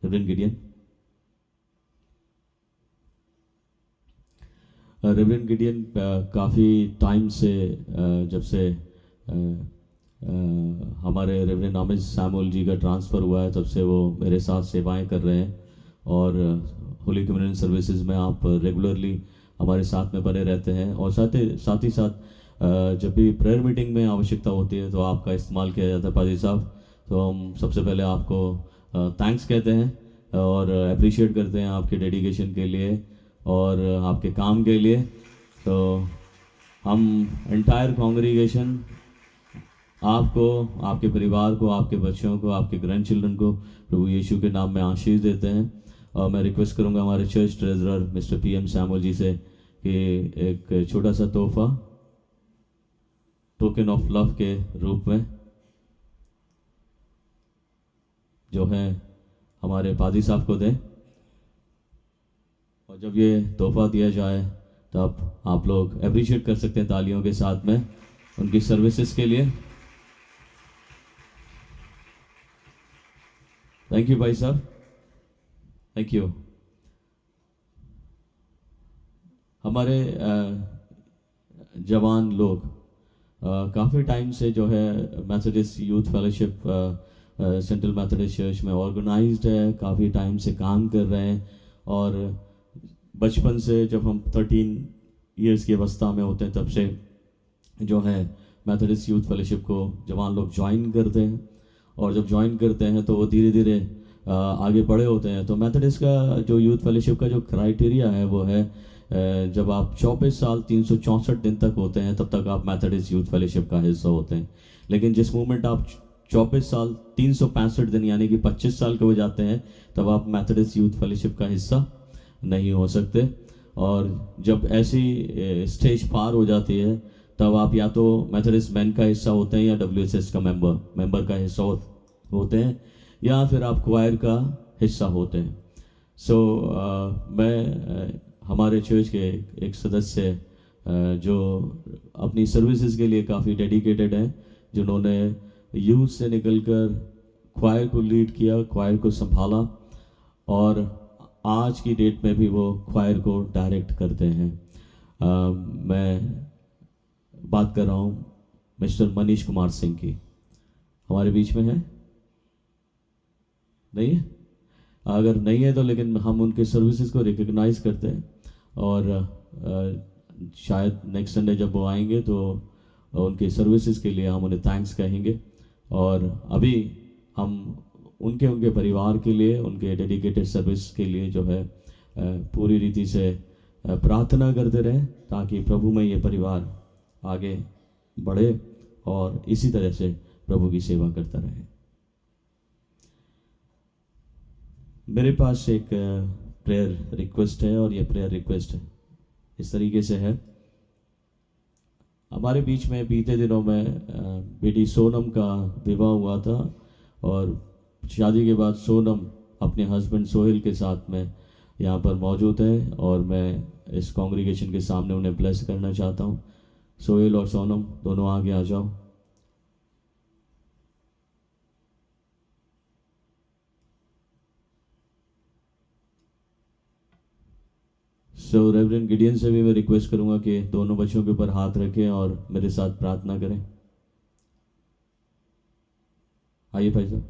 Reverend Gideon. रेवरेंड गिडियन काफ़ी टाइम से जब से हमारे रेवरेंड आमिर सैमुअल जी का ट्रांसफ़र हुआ है तब से वो मेरे साथ सेवाएं कर रहे हैं, और होली कम्युनियन सर्विसेज में आप रेगुलरली हमारे साथ में बने रहते हैं। और साथ ही साथ जब भी प्रेयर मीटिंग में आवश्यकता होती है तो आपका इस्तेमाल किया जाता है पादी साहब। तो हम सबसे पहले आपको थैंक्स कहते हैं और अप्रिशिएट करते हैं आपके डेडिकेशन के लिए और आपके काम के लिए। तो हम एंटायर कांग्रीगेशन आपको, आपके परिवार को, आपके बच्चों को, आपके ग्रैंड चिल्ड्रन को प्रभु यीशु के नाम में आशीष देते हैं। और मैं रिक्वेस्ट करूंगा हमारे church treasurer mister PM Samuel ji से कि एक छोटा सा तोहफा टोकन ऑफ लव के रूप में जो है हमारे पादी साहब को दें। और जब ये तोहफा दिया जाए तब आप लोग अप्रिशिएट कर सकते हैं तालियों के साथ में उनकी सर्विसेज के लिए। थैंक यू भाई साहब, थैंक यू। हमारे जवान लोग काफ़ी टाइम से जो है Methodist youth fellowship central Methodist church में ऑर्गेनाइज्ड है, काफ़ी टाइम से काम कर रहे हैं। और बचपन से जब हम 13 इयर्स की अवस्था में होते हैं तब से जो है मैथोडिस्ट यूथ फेलोशिप को जवान लोग ज्वाइन करते हैं, और जब ज्वाइन करते हैं तो वो धीरे धीरे आगे बढ़े होते हैं। तो मैथोडिस्ट का जो यूथ फेलोशिप का जो क्राइटेरिया है वो है जब आप 24 साल 364 दिन तक होते हैं तब तक आप मैथोडिस्ट यूथ फेलोशिप का हिस्सा होते हैं। लेकिन जिस मोमेंट आप 24 साल 365 दिन यानी कि 25 साल के हो जाते हैं तब आप मैथोडिस्ट यूथ फेलोशिप का हिस्सा नहीं हो सकते। और जब ऐसी स्टेज पार हो जाती है तब आप या तो मैथोडिस्ट मैन का हिस्सा होते हैं या WSS का मेंबर का हिस्सा होते हैं, या फिर आप क्वायर का हिस्सा होते हैं। मैं हमारे चर्च के एक सदस्य जो अपनी सर्विसेज के लिए काफ़ी डेडिकेटेड हैं, जिन्होंने यूथ से निकलकर क्वायर को लीड किया, क्वायर को संभाला, और आज की डेट में भी वो क्वायर को डायरेक्ट करते हैं। मैं बात कर रहा हूँ मिस्टर मनीष कुमार सिंह की। हमारे बीच में है? नहीं है? अगर नहीं है तो लेकिन हम उनके सर्विसेज को रिकग्नाइज करते हैं, और शायद नेक्स्ट संडे जब वो आएंगे तो उनके सर्विसेज के लिए हम उन्हें थैंक्स कहेंगे। और अभी हम उनके परिवार के लिए, उनके डेडिकेटेड सर्विस के लिए जो है पूरी रीति से प्रार्थना करते रहें ताकि प्रभु में ये परिवार आगे बढ़े और इसी तरह से प्रभु की सेवा करता रहे। मेरे पास एक प्रेयर रिक्वेस्ट है, और ये प्रेयर रिक्वेस्ट इस तरीके से है। हमारे बीच में बीते दिनों में बेटी सोनम का विवाह हुआ था, और शादी के बाद सोनम अपने हस्बैंड सोहेल के साथ में यहाँ पर मौजूद है, और मैं इस कॉन्ग्रीगेशन के सामने उन्हें ब्लेस करना चाहता हूँ। सोहेल और सोनम दोनों आगे आ जाओ। रेवरेंड गिडियन से भी मैं रिक्वेस्ट करूंगा कि दोनों बच्चों के ऊपर हाथ रखें और मेरे साथ प्रार्थना करें। आइए भाई साहब।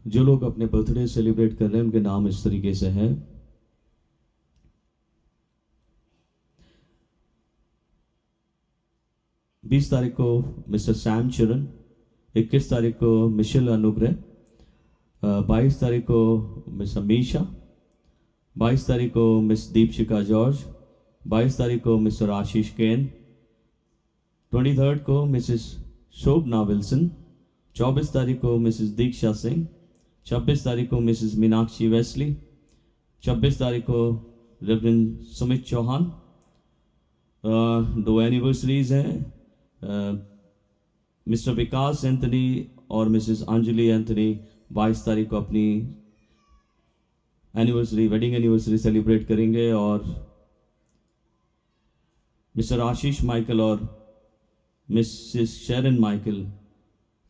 जो लोग अपने बर्थडे सेलिब्रेट कर रहे हैं उनके नाम इस तरीके से हैं। बीस तारीख को मिस्टर सैम चरण, 21 तारीख को मिशेल अनुग्रह, 22 तारीख को मिस अमीशा, 22 तारीख को मिस दीपशिका जॉर्ज, 22 तारीख को मिस्टर आशीष केन, 23 को मिसेस शोभना विल्सन, 24 तारीख को मिसेस दीक्षा सिंह, 26 तारीख को मिसेस मीनाक्षी वेस्ली, 26 तारीख को रेवरेंड सुमित चौहान। 2 एनिवर्सरीज हैं, मिस्टर विकास एंथनी और मिसेस अंजलि एंथनी 22 तारीख को अपनी एनिवर्सरी, वेडिंग एनिवर्सरी सेलिब्रेट करेंगे। और मिस्टर आशीष माइकल और मिसेस शेरन माइकल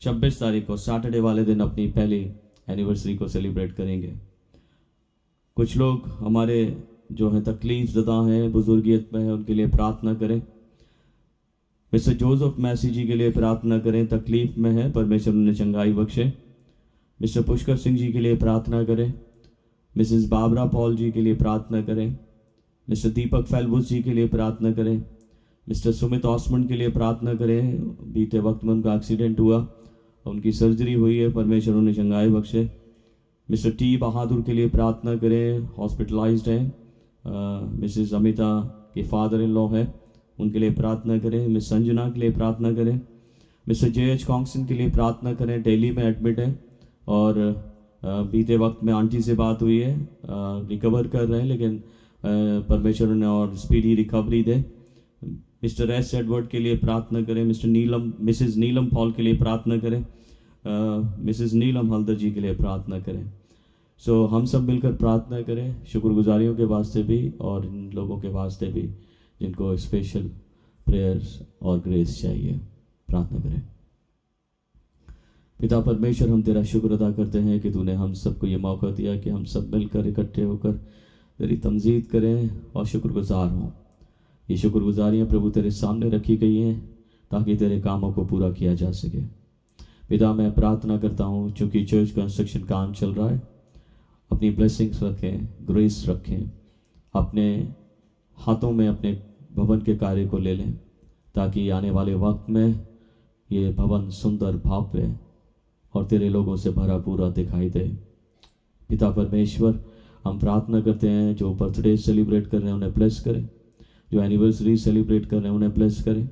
26 तारीख को सैटरडे वाले दिन अपनी पहली एनिवर्सरी को सेलिब्रेट करेंगे। कुछ लोग हमारे जो हैं तकलीफ ज़दा हैं, बुजुर्गियत में हैं, उनके लिए प्रार्थना करें। मिस्टर जोसेफ मैसी जी के लिए प्रार्थना करें, तकलीफ में है, परमेश्वर उन्हें चंगाई बख्शे। मिस्टर पुष्कर सिंह जी के लिए प्रार्थना करें। मिसेस बाबरा पॉल जी के लिए प्रार्थना करें। मिस्टर दीपक फेलबुस जी के लिए प्रार्थना करें। मिस्टर सुमित ऑसमंड के लिए प्रार्थना करें, बीते वक्त में उनका एक्सीडेंट हुआ, उनकी सर्जरी हुई है, परमेश्वर उन्हें चंगाई बख्शे। मिस्टर टी बहादुर के लिए प्रार्थना करें, हॉस्पिटलाइज्ड हैं। मिसेस अमिता के फादर इन लॉ है, उनके लिए प्रार्थना करें। मिस संजना के लिए प्रार्थना करें। Mister JH. कॉन्गसन के लिए प्रार्थना करें, दिल्ली में एडमिट है और बीते वक्त में आंटी से बात हुई है, रिकवर कर रहे हैं, लेकिन परमेश्वर उन्हें और स्पीडी रिकवरी दे। मिस्टर एस एडवर्ड के लिए प्रार्थना करें। मिसेस नीलम पॉल के लिए प्रार्थना करें। मिसेस नीलम हल्दर जी के लिए प्रार्थना करें। सो हम सब मिलकर प्रार्थना करें, शुक्रगुजारियों के वास्ते भी और इन लोगों के वास्ते भी जिनको स्पेशल प्रेयर्स और ग्रेस चाहिए। प्रार्थना करें। पिता परमेश्वर, हम तेरा शुक्र अदा करते हैं कि तूने हम सबको ये मौका दिया कि हम सब मिलकर इकट्ठे होकर तेरी तमजीद करें और शुक्रगुजार हों। ये शुक्रगुजारियाँ प्रभु तेरे सामने रखी गई हैं ताकि तेरे कामों को पूरा किया जा सके। पिता, मैं प्रार्थना करता हूँ, चूँकि चर्च कंस्ट्रक्शन काम चल रहा है, अपनी ब्लेसिंग्स रखें, ग्रेस रखें, अपने हाथों में अपने भवन के कार्य को ले लें ताकि आने वाले वक्त में ये भवन सुंदर, भव्य और तेरे लोगों से भरा पूरा दिखाई दे। पिता परमेश्वर, हम प्रार्थना करते हैं जो बर्थडे सेलिब्रेट कर रहे हैं उन्हें ब्लेस करें, जो एनिवर्सरी सेलिब्रेट कर रहे हैं उन्हें ब्लेस करें,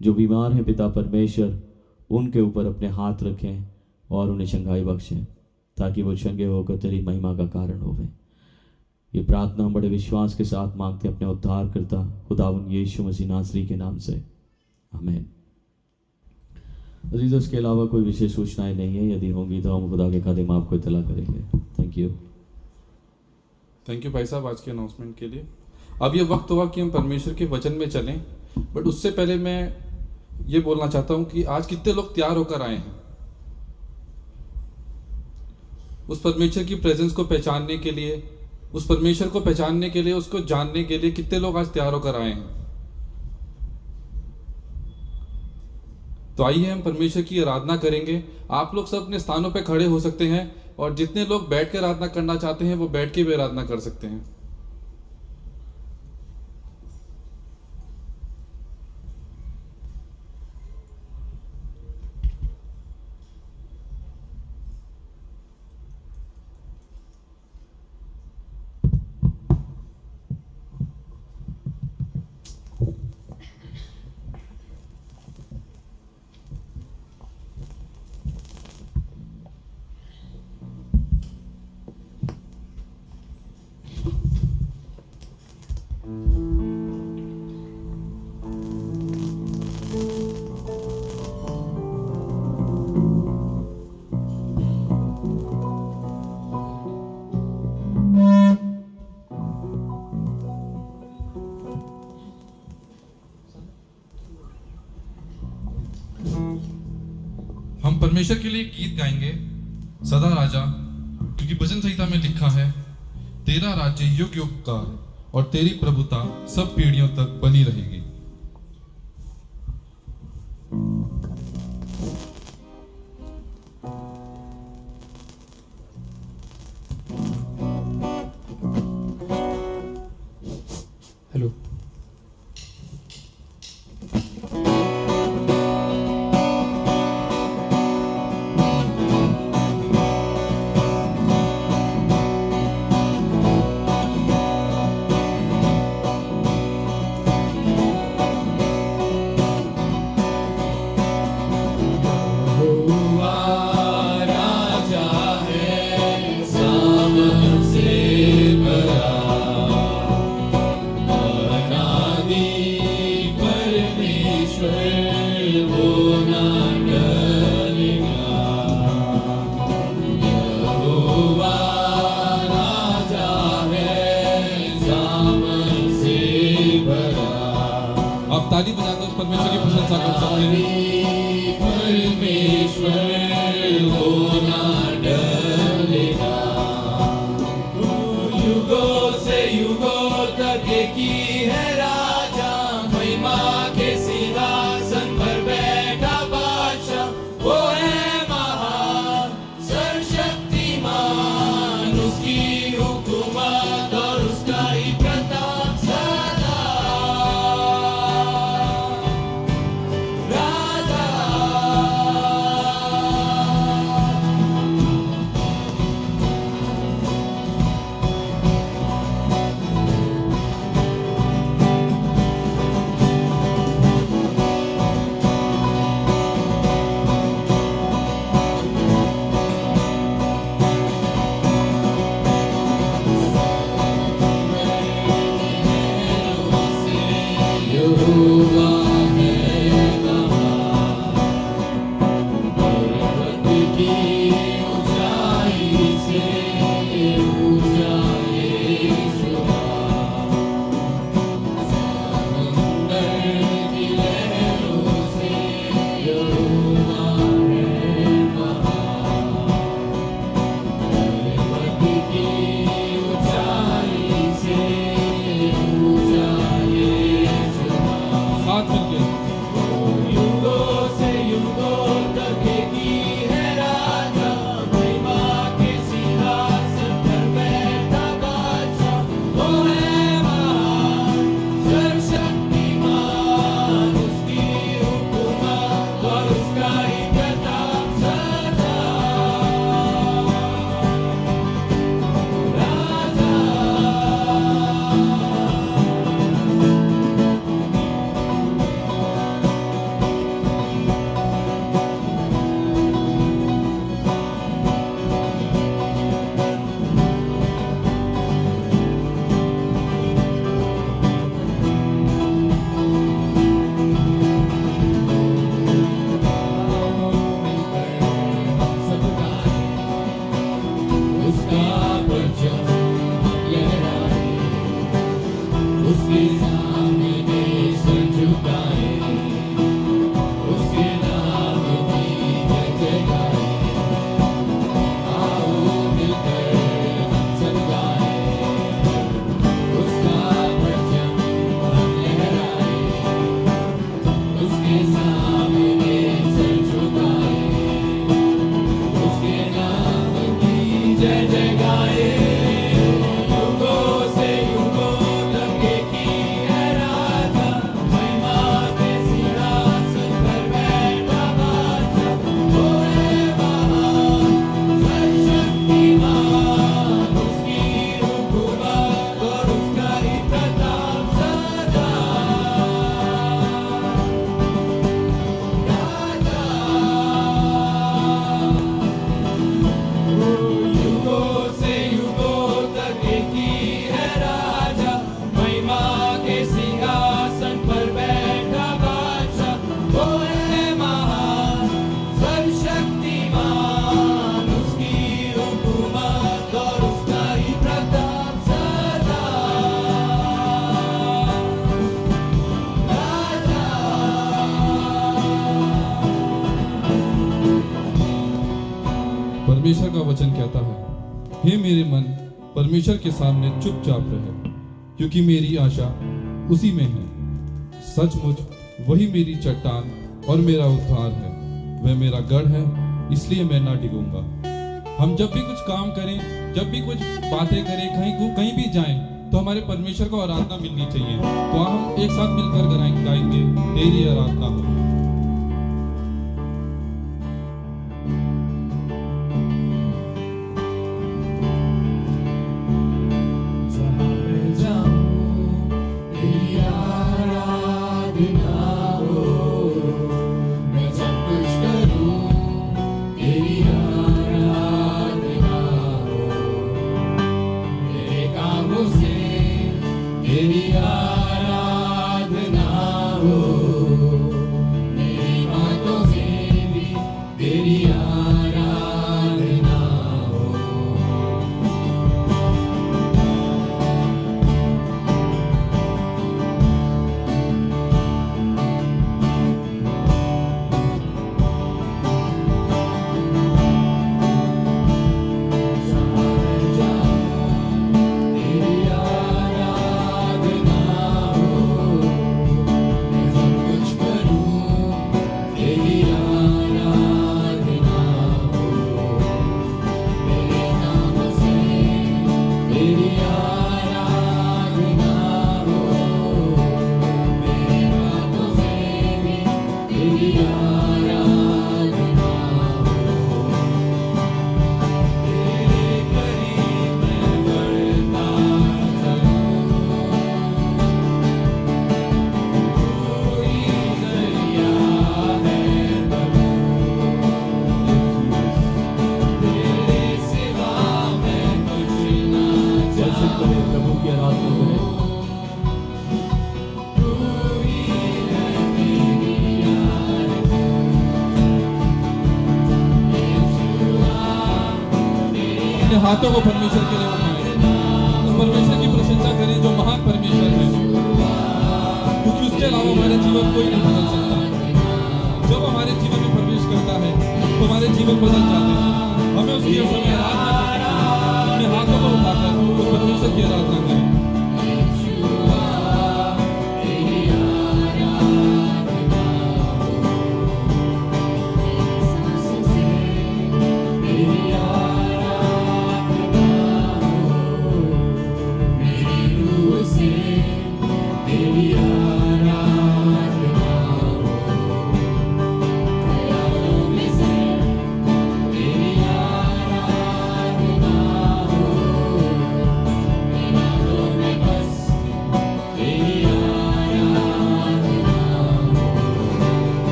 जो बीमार हैं पिता परमेश्वर उनके ऊपर अपने हाथ रखें और उन्हें चंगाई बख्शें ताकि वो चंगे होकर तेरी महिमा का कारण होवे। ये प्रार्थना हम बड़े विश्वास के साथ मांगते हैं अपने उद्धार करता खुदावंद यीशु मसीह नासरी के नाम से, आमीन। अजीज़, इसके अलावा कोई विशेष सूचनाएं नहीं है, यदि होंगी तो हम खुदा के खादिम आपको इत्तला करेंगे। थैंक यू भाई साहब आज के अनाउंसमेंट के लिए। अब ये वक्त हुआ कि हम परमेश्वर के वचन में चलें, बट उससे पहले मैं ये बोलना चाहता हूँ कि आज कितने लोग तैयार होकर आए हैं उस परमेश्वर की प्रेजेंस को पहचानने के लिए, उस परमेश्वर को पहचानने के लिए, उसको जानने के लिए कितने लोग आज तैयार होकर आए हैं। तो आइए हम परमेश्वर की आराधना करेंगे। आप लोग सब अपने स्थानों पर खड़े हो सकते हैं और जितने लोग बैठ कर आराधना करना चाहते हैं वो बैठ के भी आराधना कर सकते हैं। परमेश्वर के लिए गीत गाएंगे सदा राजा, क्योंकि भजन संहिता में लिखा है, तेरा राज्य युग युग का और तेरी प्रभुता सब पीढ़ियों तक बनी रहेगी। ताली बजाकर उस परमेश्वर की प्रशंसा कर सकते हैं। परमेश्वर होना डरेगा, युगों से युगों तक एक ही है राजा, महिमा के सिंहासन पर बैठा बादशाह, वो है महान सर्वशक्तिमान, उसकी हुकूमत और उसका ही प्रताप सदा। राजा यहोवा है महान, पर्वत की ऊंचाई से ऊंचा यीशुआ, समुंदर की लहरों से यहोवा है महान, पर्वत की ऊंचाई से ऊंचा साथ मिलकर युगों से युगों तक एक ही है राजा, महिमा के सिंहासन पर बैठा बादशाह, वो है महान सर्वशक्तिमान, उसकी हुकूमत और उसका ही प्रताप सदा। राजा उसका परचम लहराए, उसके सामने सर झुकाए, उसके नाम की जय जयकारे, आओ मिलकर हम सब गाएं, उसका परचम लहराए, उसके सामने सर झुकाए, उसके नाम की जय जय गाए। युगों से युगों तक एक ही है राजा, महिमा के सिंहासन पर बैठा बादशाह, वो है महान सर्वशक्तिमान, उसकी हुकूमत और उसका ही प्रताप सदा। युगों से युगों तक एक ही है राजा, महिमा के सिंहासन पर बैठा बादशाह, वो है महान सर्वशक्तिमान, उसकी हुकूमत और उसका ही प्रताप सदा। राजा परमेश्वर का वचन कहता है, हे मेरे मन परमेश्वर के सामने चुपचाप रहे, क्योंकि मेरी आशा उसी में है। सचमुच वही मेरी चट्टान और मेरा उद्धार है, वह मेरा गढ़ है, इसलिए मैं ना डिगूंगा। हम जब भी कुछ काम करें, जब भी कुछ बातें करें, कहीं भी जाएं, तो हमारे परमेश्वर को आराधना मिलनी चाहिए। तो हम एक साथ मिलकर गाएंगे, तेरी आराधना हो। जहाँ मैं जाऊँ तेरी आराधना हो, मैं जब कुछ करूँ तेरी आराधना हो, मेरे कामों से तेरी आराधना हो, करें, प्रभु की आराधना करें। अपने हाथों को परमेश्वर के लिए उठाएं, उस परमेश्वर की प्रशंसा करें जो महान परमेश्वर है, क्योंकि उसके अलावा हमारे जीवन कोई नहीं बदल सकता। जब हमारे जीवन में प्रवेश करता है तो हमारे जीवन बदल जाते हैं। हमें उसकी समय आराधना करनी है, अपने हाथों को उठाकर उस परमेश्वर की आराधना करें।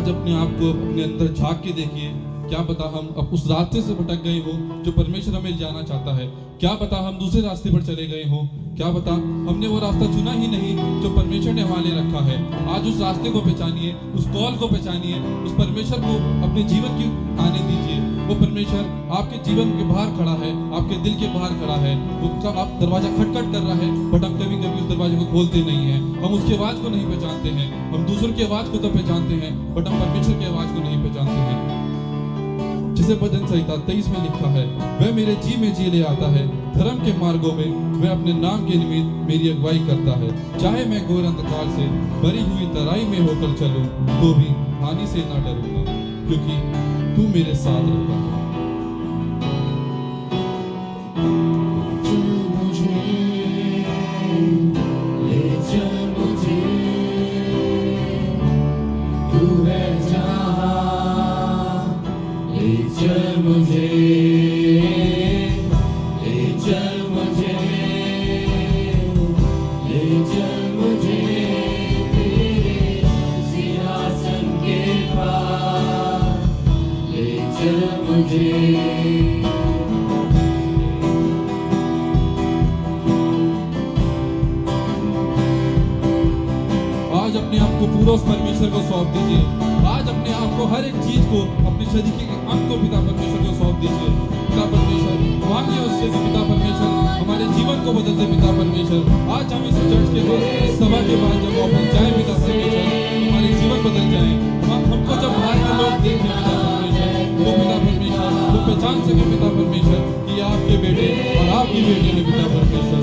अपने आप को अपने अंदर झांक के देखिए। क्या पता हम अब उस रास्ते से भटक गए हो जो परमेश्वर हमें जाना चाहता है। क्या पता हम दूसरे रास्ते पर चले गए हो। क्या पता हमने वो रास्ता चुना ही नहीं जो परमेश्वर ने हमारे रखा है। आज उस रास्ते को पहचानिए, उस कॉल को पहचानिए, उस परमेश्वर को अपने जीवन की आने दीजिए। वो परमेश्वर आपके जीवन के बाहर खड़ा है, आपके दिल के बाहर खड़ा है। उसका आप दरवाजा खटखट कर रहा है, बट हम कभी कभी उस दरवाजे को खोलते नहीं हैं। हम उसकी आवाज को नहीं पहचानते हैं। हम दूसरों की आवाज को तो पहचानते हैं, बट हम परमेश्वर की आवाज को नहीं पहचानते हैं। जिसे भजन संहिता 23 में लिखा है, वह मेरे जी में जी ले आता है, धर्म के मार्गों में वह अपने नाम के निमित्त मेरी अगुवाई करता है। चाहे मैं घोर अंधकार से भरी हुई तराई में होकर चलूं, तो भी हानि से ना डरूंगा, क्योंकि तू मेरे साथ रहता है। आज अपने आप को पूरा उस परमेश्वर को सौंप दीजिए। आज अपने आप को, हर एक चीज को, अपने शरीर के अंग को पिता परमेश्वर को सौंप दीजिए। पिता परमेश्वर मांगिए उससे कि पिता परमेश्वर हमारे जीवन को बदल दे। पिता परमेश्वर आज हम इस चर्च के बाद, इस सभा के बाद जब वापस जाए पिता परमेश्वर, हमारे जीवन बदल जाए। हमको जब बाहर के लोग देखें पिता परमेश्वर, तो पिता परमेश्वर वो पहचान सके पिता परमेश्वर कि आपके बेटे और आपकी बेटी ने पिता परमेश्वर।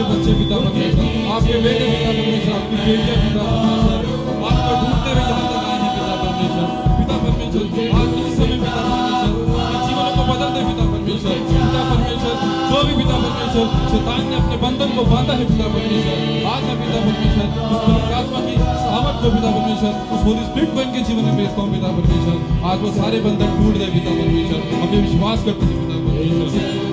बच्चे पिता परमेश्वर, आपके बेटे पिता परमेश्वर, आपकी बेटियां पिता परमेश्वर, आपको ढूंढते हुए यहाँ तक आए हैं पिता परमेश्वर। पिता परमेश्वर आज इस समय पिता परमेश्वर जीवनों को बदल दे पिता परमेश्वर। पिता परमेश्वर जो भी पिता परमेश्वर शैतान ने अपने बंधन को बांधा है पिता परमेश्वर, आज मैं पिता परमेश्वर उस पवित्र आत्मा की सामर्थ को पिता परमेश्वर, उस होली स्पिरिट को इनके जीवन में भेजता हूँ पिता परमेश्वर। आज वो सारे बंधन टूट गए पिता परमेश्वर, हम ये विश्वास करते हैं पिता परमेश्वर।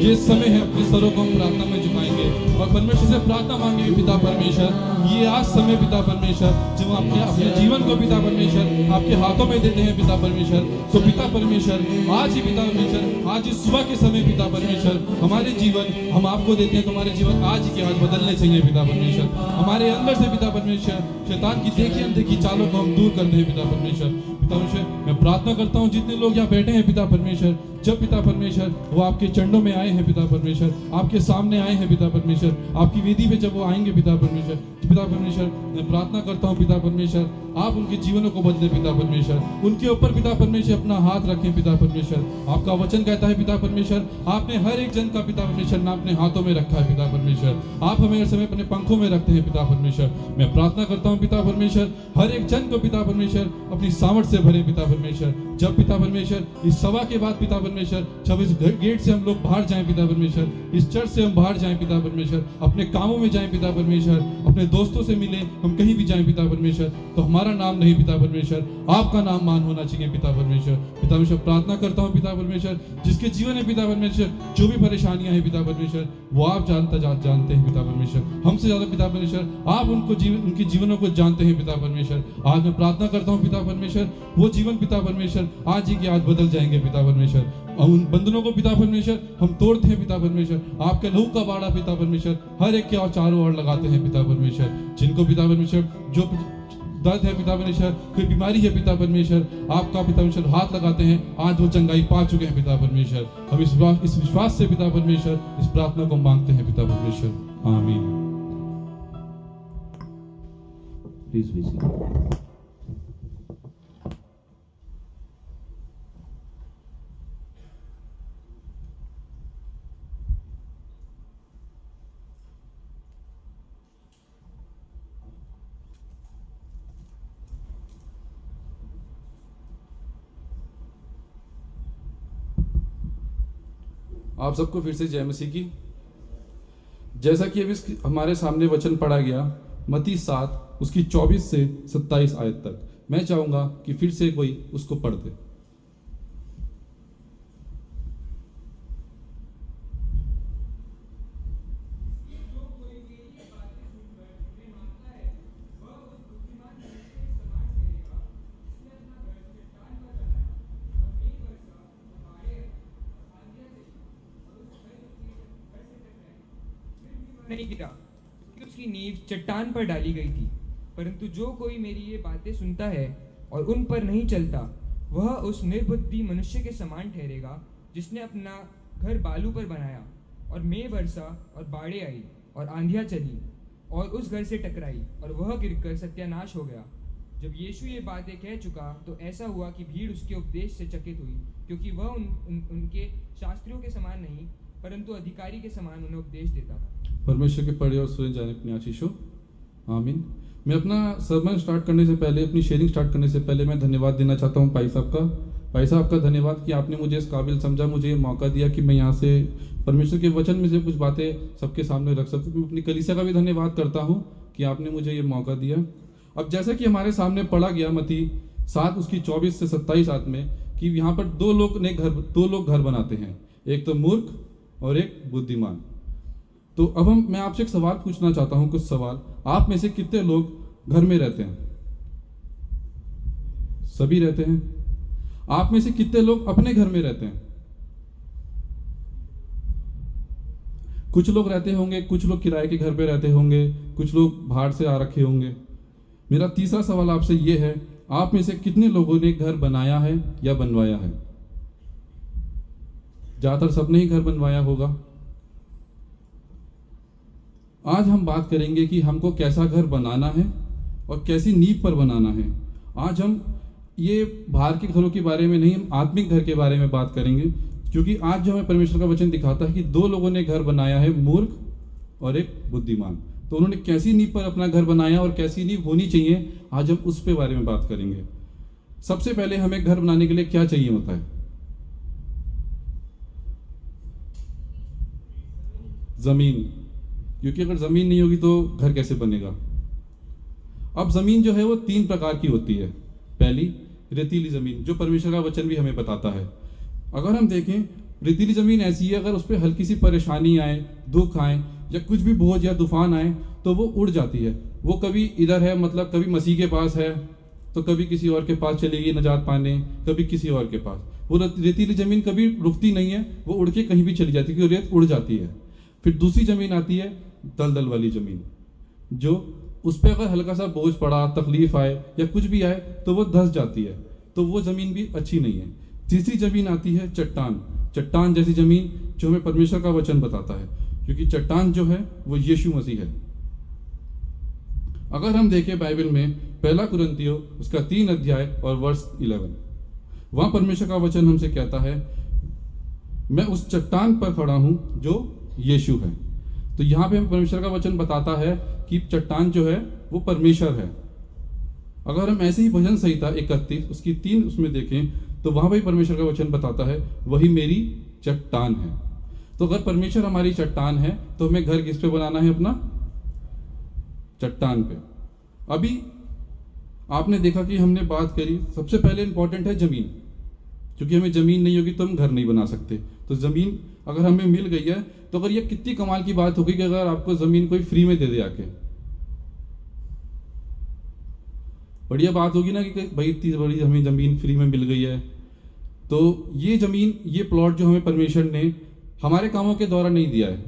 ये समय है अपने सरों को हम प्रार्थना में झुकाएंगे और परमेश्वर से प्रार्थना मांगेंगे पिता परमेश्वर। ये आज समय पिता परमेश्वर जब हम अपने जीवन को पिता परमेश्वर आपके हाथों में देते हैं पिता परमेश्वर। तो पिता परमेश्वर आज ही पिता परमेश्वर, आज इस सुबह के समय पिता परमेश्वर हमारे जीवन हम आपको देते हैं। तुम्हारे जीवन आज ही के आज बदलने चाहिए पिता परमेश्वर। हमारे अंदर से पिता परमेश्वर शैतान की देखी अनदेखी चालों को हम दूर करते हैं पिता परमेश्वर। पिता परमेश्वर मैं प्रार्थना करता हूँ जितने लोग यहाँ बैठे हैं पिता परमेश्वर, जब पिता परमेश्वर वो आपके चरणों में आए हैं पिता परमेश्वर, आपके सामने आए हैं पिता परमेश्वर, आपकी वेदी पे जब वो आएंगे पिता परमेश्वर, मैं प्रार्थना करता हूँ पिता परमेश्वर आप उनके जीवनों को बदले पिता परमेश्वर, उनके ऊपर पिता परमेश्वर अपना हाथ रखें पिता परमेश्वर। आपका वचन कहता है पिता परमेश्वर आपने हर एक जन का पिता परमेश्वर नाम अपने हाथों में रखा है पिता परमेश्वर। आप हमें हर समय अपने पंखों में रखते हैं पिता परमेश्वर। मैं प्रार्थना करता हूँ पिता परमेश्वर हर एक जन को पिता परमेश्वर अपनी सामर्थ से भरे पिता परमेश्वर। जब पिता परमेश्वर इस सभा के बाद पिता परमेश्वर जब इस गेट से हम लोग बाहर जाएं पिता परमेश्वर, इस चर्च से हम बाहर जाएं पिता परमेश्वर, अपने कामों में जाएं पिता परमेश्वर, अपने दोस्तों से मिलें, हम कहीं भी जाएं पिता परमेश्वर, तो हमारा नाम नहीं पिता परमेश्वर आपका नाम मान होना चाहिए पिता परमेश्वर। पिता परमेश्वर प्रार्थना करता हूँ पिता परमेश्वर जिसके जीवन में पिता परमेश्वर जो भी परेशानियां हैं पिता परमेश्वर वो आप जानते हैं पिता परमेश्वर, हमसे ज्यादा पिता परमेश्वर आप उनके जीवनों को जानते हैं पिता परमेश्वर। आज मैं प्रार्थना करता हूँ पिता परमेश्वर वो जीवन पिता परमेश्वर आज ही के आज बदल जाएंगे पिता परमेश्वर। उन बंधनों को पिता परमेश्वर हम तोड़ते हैं पिता परमेश्वर, आपके लहू का बाड़ा पिता परमेश्वर हर एक के चारों ओर लगाते हैं पिता परमेश्वर। जिनको पिता परमेश्वर जो दर्द है पिता परमेश्वर, कोई बीमारी है पिता परमेश्वर, आपका पिता परमेश्वर हाथ लगाते हैं, आज वो चंगाई पा चुके हैं पिता परमेश्वर। हम इस विश्वास से पिता परमेश्वर इस प्रार्थना को मांगते हैं पिता परमेश्वर, आमीन। Please be seated. आप सबको फिर से जय मसीह की। जैसा कि अभी हमारे सामने वचन पढ़ा गया मत्ती 7 उसकी 24 से 27 आयत तक, मैं चाहूंगा कि फिर से कोई उसको पढ़ दे। नहीं गिरा कि उसकी नींव चट्टान पर डाली गई थी, परंतु जो कोई मेरी ये बातें सुनता है और उन पर नहीं चलता वह उस निर्बुद्धि मनुष्य के समान ठहरेगा जिसने अपना घर बालू पर बनाया और मेघ बरसा और बाढ़ें आई और आंधियां चली और उस घर से टकराई और वह गिरकर सत्यानाश हो गया। जब यीशु ये बातें कह चुका तो ऐसा हुआ कि भीड़ उसके उपदेश से चकित हुई, क्योंकि वह उनके शास्त्रियों के समान नहीं परंतु अधिकारी के समान उन्हें उपदेश देता था। परमेश्वर के पढ़े और सुने जाने अपनी आशीष हो, आमीन। मैं अपना सर्मन स्टार्ट करने से पहले, अपनी शेयरिंग स्टार्ट करने से पहले मैं धन्यवाद देना चाहता हूँ भाई साहब का धन्यवाद कि आपने मुझे इस काबिल समझा, मुझे ये मौका दिया कि मैं यहाँ से परमेश्वर के वचन में से कुछ बातें सबके सामने रख सकूँ। मैं अपनी कलीसिया का भी धन्यवाद करता हूँ कि आपने मुझे ये मौका दिया। अब जैसा कि हमारे सामने पढ़ा गया मत्ती 7 उसकी 24 से 27 आयत में कि यहाँ पर दो लोग घर बनाते हैं, एक तो मूर्ख और एक बुद्धिमान। तो अब मैं आपसे एक सवाल पूछना चाहता हूँ, कुछ सवाल। आप में से कितने लोग घर में रहते हैं? सभी रहते हैं। आप में से कितने लोग अपने घर में रहते हैं? कुछ लोग रहते होंगे, कुछ लोग किराए के घर पे रहते होंगे, कुछ लोग बाहर से आ रखे होंगे। मेरा तीसरा सवाल आपसे ये है, आप में से कितने लोगों ने घर बनाया है या बनवाया है? ज्यादातर सबने ही घर बनवाया होगा। आज हम बात करेंगे कि हमको कैसा घर बनाना है और कैसी नींव पर बनाना है। आज हम ये बाहर के घरों के बारे में नहीं, हम आत्मिक घर के बारे में बात करेंगे, क्योंकि आज जो हमें परमेश्वर का वचन दिखाता है कि दो लोगों ने घर बनाया है, मूर्ख और एक बुद्धिमान। तो उन्होंने कैसी नींव पर अपना घर बनाया और कैसी नींव होनी चाहिए, आज हम उस पे बारे में बात करेंगे। सबसे पहले हमें घर बनाने के लिए क्या चाहिए होता है? जमीन, क्योंकि अगर जमीन नहीं होगी तो घर कैसे बनेगा। अब जमीन जो है वो 3 प्रकार की होती है। पहली रेतीली जमीन, जो परमेश्वर का वचन भी हमें बताता है। अगर हम देखें, रेतीली जमीन ऐसी है, अगर उस पर हल्की सी परेशानी आए, दुख आए या कुछ भी बोझ या तूफान आए तो वो उड़ जाती है। वो कभी इधर है, मतलब कभी मसीह के पास है तो कभी किसी और के पास चलेगी नजात पाने, कभी किसी और के पास। वो रेतीली जमीन कभी रुकती नहीं है, वो उड़ के कहीं भी चली जाती है, क्योंकि रेत उड़ जाती है। फिर दूसरी जमीन आती है दलदल वाली जमीन, जो उस पर अगर हल्का सा बोझ पड़ा, तकलीफ आए या कुछ भी आए तो वो धंस जाती है, तो वो जमीन भी अच्छी नहीं है। तीसरी जमीन आती है चट्टान जैसी जमीन, जो हमें परमेश्वर का वचन बताता है, क्योंकि चट्टान जो है वो यीशु मसीह है। अगर हम देखें बाइबल में 1 कुरिन्थियों उसका 3 अध्याय और वर्ष 11, वहां परमेश्वर का वचन हमसे कहता है, मैं उस चट्टान पर खड़ा हूं जो यीशु है। तो यहाँ पे परमेश्वर का वचन बताता है कि चट्टान जो है वो परमेश्वर है। अगर हम ऐसे ही भजन संहिता 31 उसकी 3 उसमें देखें तो वहां भी परमेश्वर का वचन बताता है, वही मेरी चट्टान है। तो अगर परमेश्वर हमारी चट्टान है तो हमें घर किस पे बनाना है? अपना चट्टान पे। अभी आपने देखा कि हमने बात करी, सबसे पहले इंपॉर्टेंट है जमीन, क्योंकि हमें जमीन नहीं होगी तो हम घर नहीं बना सकते। तो जमीन अगर हमें मिल गई है तो अगर ये कितनी कमाल की बात होगी कि अगर आपको जमीन कोई फ्री में दे दे आके, बढ़िया बात होगी ना कि भाई इतनी बड़ी हमें जमीन फ्री में मिल गई है। तो ये जमीन, ये प्लॉट जो हमें परमेश्वर ने हमारे कामों के द्वारा नहीं दिया है,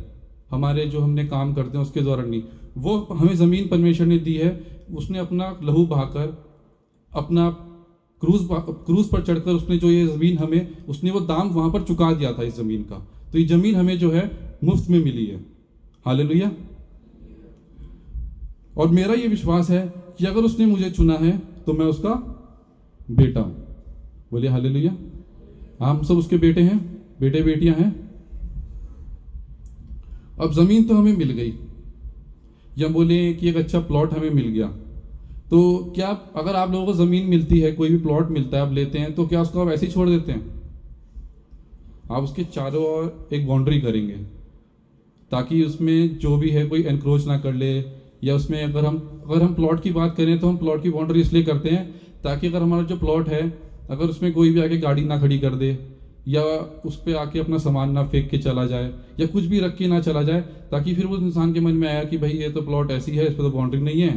हमारे जो हमने काम करते हैं उसके द्वारा नहीं, वो हमें जमीन परमेश्वर ने दी है। उसने अपना लहू बहाकर, अपना क्रूज पर चढ़कर उसने जो ये जमीन हमें, उसने वो दाम वहां पर चुका दिया था इस जमीन का। तो ये जमीन हमें जो है मुफ्त में मिली है। हालेलुया। और मेरा ये विश्वास है कि अगर उसने मुझे चुना है तो मैं उसका बेटा हूं। बोलिए हालेलुया। हम सब उसके बेटे हैं, बेटे बेटियां हैं। अब जमीन तो हमें मिल गई, या बोले कि एक अच्छा प्लॉट हमें मिल गया, तो क्या अगर आप लोगों को जमीन मिलती है, कोई भी प्लॉट मिलता है, आप लेते हैं, तो क्या उसको आप ऐसे ही छोड़ देते हैं? आप उसके चारों ओर एक बाउंड्री करेंगे ताकि उसमें जो भी है कोई एनक्रोच ना कर ले, या उसमें अगर हम प्लॉट की बात करें तो हम प्लॉट की बाउंड्री इसलिए करते हैं ताकि अगर हमारा जो प्लॉट है, अगर उसमें कोई भी आके गाड़ी ना खड़ी कर दे, या उस पर आके अपना सामान ना फेंक के चला जाए, या कुछ भी रख के ना चला जाए, ताकि फिर उस इंसान के मन में आया कि भाई ये तो प्लॉट ऐसी है, इस पर तो बाउंड्री नहीं है,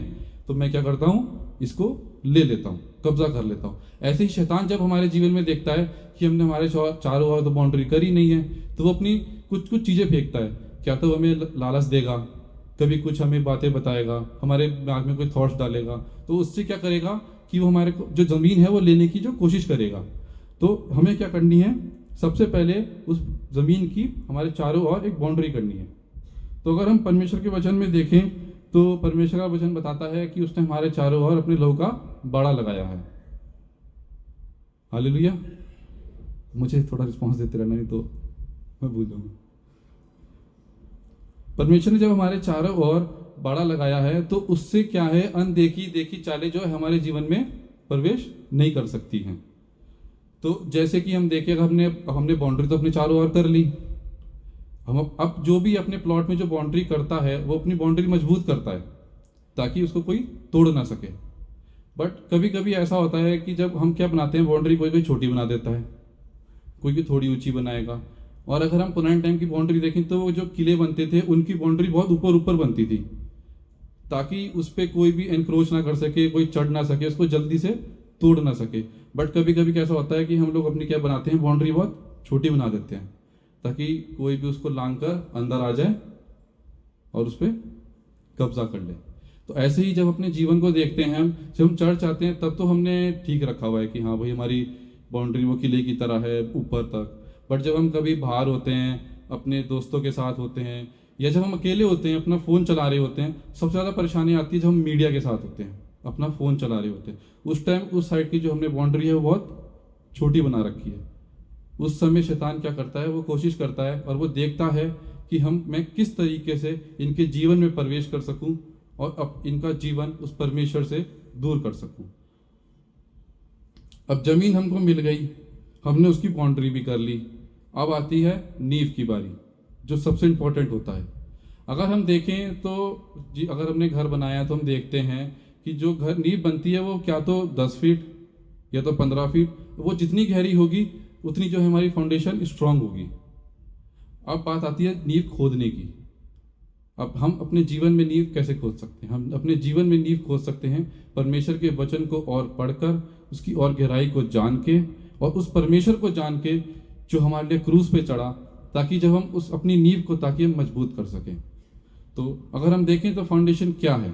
तो मैं क्या करता हूँ, इसको ले लेता हूँ, कब्जा कर लेता हूँ। ऐसे ही शैतान जब हमारे जीवन में देखता है कि हमने हमारे चारों ओर तो बाउंड्री करी नहीं है, तो वो अपनी कुछ चीज़ें फेंकता है। क्या तो हमें लालच देगा, कभी कुछ हमें बातें बताएगा, हमारे दिमाग में कोई थॉट्स डालेगा, तो उससे क्या करेगा कि वो हमारे जो ज़मीन है वो लेने की जो कोशिश करेगा। तो हमें क्या करनी है, सबसे पहले उस ज़मीन की हमारे चारों ओर एक बाउंड्री करनी है। तो अगर हम परमेश्वर के वचन में देखें तो परमेश्वर का वचन बताता है कि उसने हमारे चारों ओर अपने लहू का बाड़ा लगाया है। हालेलुया। मुझे थोड़ा रिस्पॉन्स देते रहना, नहीं तो मैं भूल जाऊंगा। परमेश्वर ने जब हमारे चारों ओर बाड़ा लगाया है तो उससे क्या है, अनदेखी देखी चालें जो है हमारे जीवन में प्रवेश नहीं कर सकती हैं। तो जैसे कि हम देखें, हमने बाउंड्री तो अपने चारों ओर कर ली, हम अब जो भी अपने प्लॉट में जो बाउंड्री करता है वो अपनी बाउंड्री मजबूत करता है ताकि उसको कोई तोड़ ना सके। बट कभी कभी ऐसा होता है कि जब हम क्या बनाते हैं, बाउंड्री कोई छोटी बना देता है, कोई थोड़ी ऊंची बनाएगा। और अगर हम पुराने टाइम की बाउंड्री देखें तो वो जो किले बनते थे उनकी बाउंड्री बहुत ऊपर ऊपर बनती थी ताकि उस पर कोई भी एनक्रोच ना कर सके, कोई चढ़ ना सके, उसको जल्दी से तोड़ ना सके। बट कभी कभी कैसा होता है कि हम लोग अपनी क्या बनाते हैं, बाउंड्री बहुत छोटी बना देते हैं ताकि कोई भी उसको लांग कर अंदर आ जाए और उस पर कब्जा कर ले। तो ऐसे ही जब अपने जीवन को देखते हैं हम, जब हम चढ़ चाहते हैं तब तो हमने ठीक रखा हुआ है कि हाँ भाई हमारी बाउंड्री वो किले की तरह है ऊपर तक। बट जब हम कभी बाहर होते हैं, अपने दोस्तों के साथ होते हैं, या जब हम अकेले होते हैं, अपना फ़ोन चला रहे होते हैं, सबसे ज़्यादा परेशानी आती है जब हम मीडिया के साथ होते हैं, अपना फ़ोन चला रहे होते हैं। उस टाइम उस साइड की जो हमने बाउंड्री है वो बहुत छोटी बना रखी है। उस समय शैतान क्या करता है, वो कोशिश करता है और वो देखता है कि मैं किस तरीके से इनके जीवन में प्रवेश कर सकूं और अब इनका जीवन उस परमेश्वर से दूर कर सकूं। अब जमीन हमको मिल गई, हमने उसकी बाउंड्री भी कर ली, अब आती है नींव की बारी, जो सबसे इम्पोर्टेंट होता है। अगर हम देखें तो अगर हमने घर बनाया तो हम देखते हैं कि जो घर नींव बनती है वो क्या तो 10 फीट या तो 15 फीट, वो जितनी गहरी होगी उतनी जो है हमारी फाउंडेशन स्ट्रांग होगी। अब बात आती है नींव खोदने की। अब हम अपने जीवन में नींव कैसे खोद सकते हैं? हम अपने जीवन में नींव खोद सकते हैं परमेश्वर के वचन को और पढ़कर, उसकी और गहराई को जान के, और उस परमेश्वर को जान के जो हमारे लिए क्रूस पे चढ़ा, ताकि जब हम उस अपनी नींव को ताकि हम मजबूत कर सकें। तो अगर हम देखें तो फाउंडेशन क्या है?